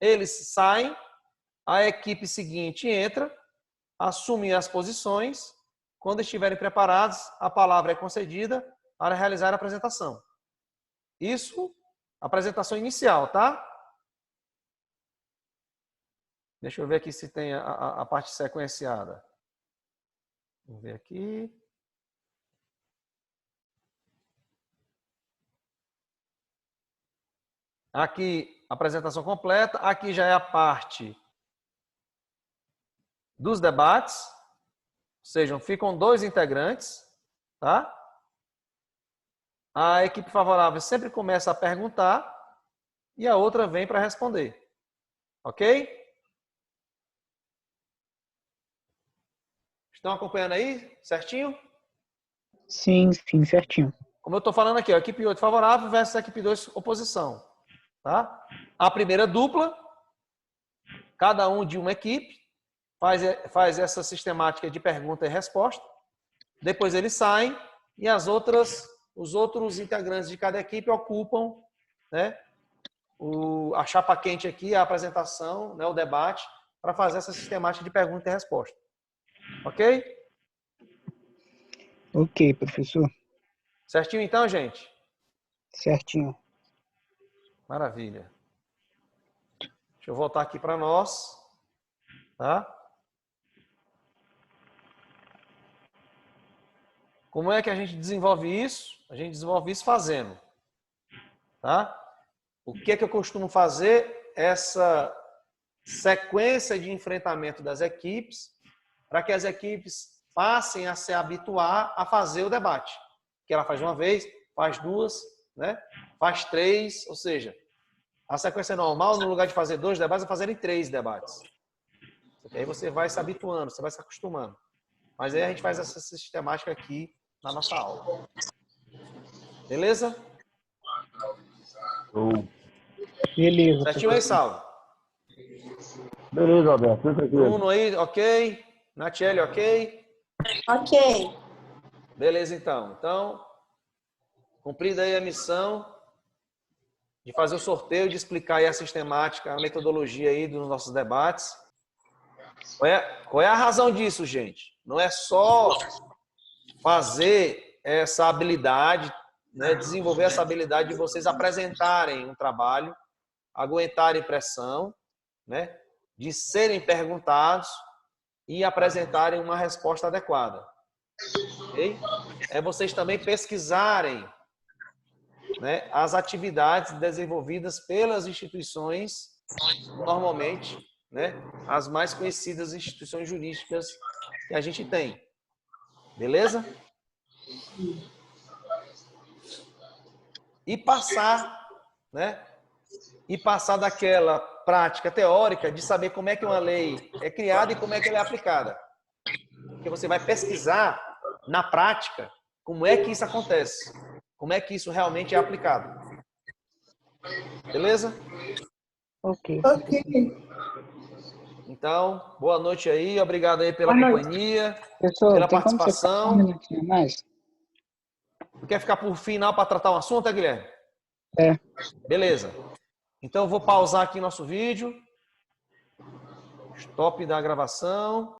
Eles saem, a equipe seguinte entra, assume as posições. Quando estiverem preparados, a palavra é concedida para realizar a apresentação. Isso, apresentação inicial, tá? Deixa eu ver aqui se tem a parte sequenciada. Vamos ver aqui. Aqui, apresentação completa. Aqui já é a parte dos debates. Ou seja, ficam 2 integrantes, tá? A equipe favorável sempre começa a perguntar e a outra vem para responder. Ok? Estão acompanhando aí? Certinho? Sim, certinho. Como eu estou falando aqui, a equipe 8 favorável versus a equipe 2 oposição. Tá? A primeira dupla, cada um de uma equipe, faz essa sistemática de pergunta e resposta. Depois eles saem e os outros integrantes de cada equipe ocupam, né, a chapa quente aqui, a apresentação, né, o debate, para fazer essa sistemática de pergunta e resposta. Ok? Ok, professor. Certinho então, gente? Certinho. Maravilha. Deixa eu voltar aqui para nós. Tá? Como é que a gente desenvolve isso? A gente desenvolve isso fazendo. Tá? O que é que eu costumo fazer? Essa sequência de enfrentamento das equipes, para que as equipes passem a se habituar a fazer o debate. Que ela faz uma vez, faz 2, né? Faz 3, ou seja, a sequência normal, no lugar de fazer 2 debates, é fazerem 3 debates. Aí você vai se habituando, você vai se acostumando. Mas aí a gente faz essa sistemática aqui na nossa aula. Beleza? Beleza. Certinho aí, Saulo? Beleza, Alberto. Tudo tranquilo. Bruno aí, ok? Natiele, ok? Ok. Beleza, então. Então, cumprida aí a missão de fazer o sorteio, de explicar aí a sistemática, a metodologia aí dos nossos debates. Qual é a razão disso, gente? Não é só fazer essa habilidade, né, desenvolver essa habilidade de vocês apresentarem um trabalho, aguentarem pressão, né, de serem perguntados e apresentarem uma resposta adequada. Okay? É vocês também pesquisarem, né, as atividades desenvolvidas pelas instituições, normalmente, né, as mais conhecidas instituições jurídicas que a gente tem. Beleza? E passar, né? E passar daquela prática teórica de saber como é que uma lei é criada e como é que ela é aplicada. Porque você vai pesquisar na prática como é que isso acontece, como é que isso realmente é aplicado. Beleza? Ok. Então, boa noite aí, obrigado aí pela companhia, Professor, pela tem como você ficar participação. um minutinho a mais? Tu quer ficar por final para tratar um assunto, é, Guilherme? É. Beleza. Então, eu vou pausar aqui nosso vídeo. Stop da gravação.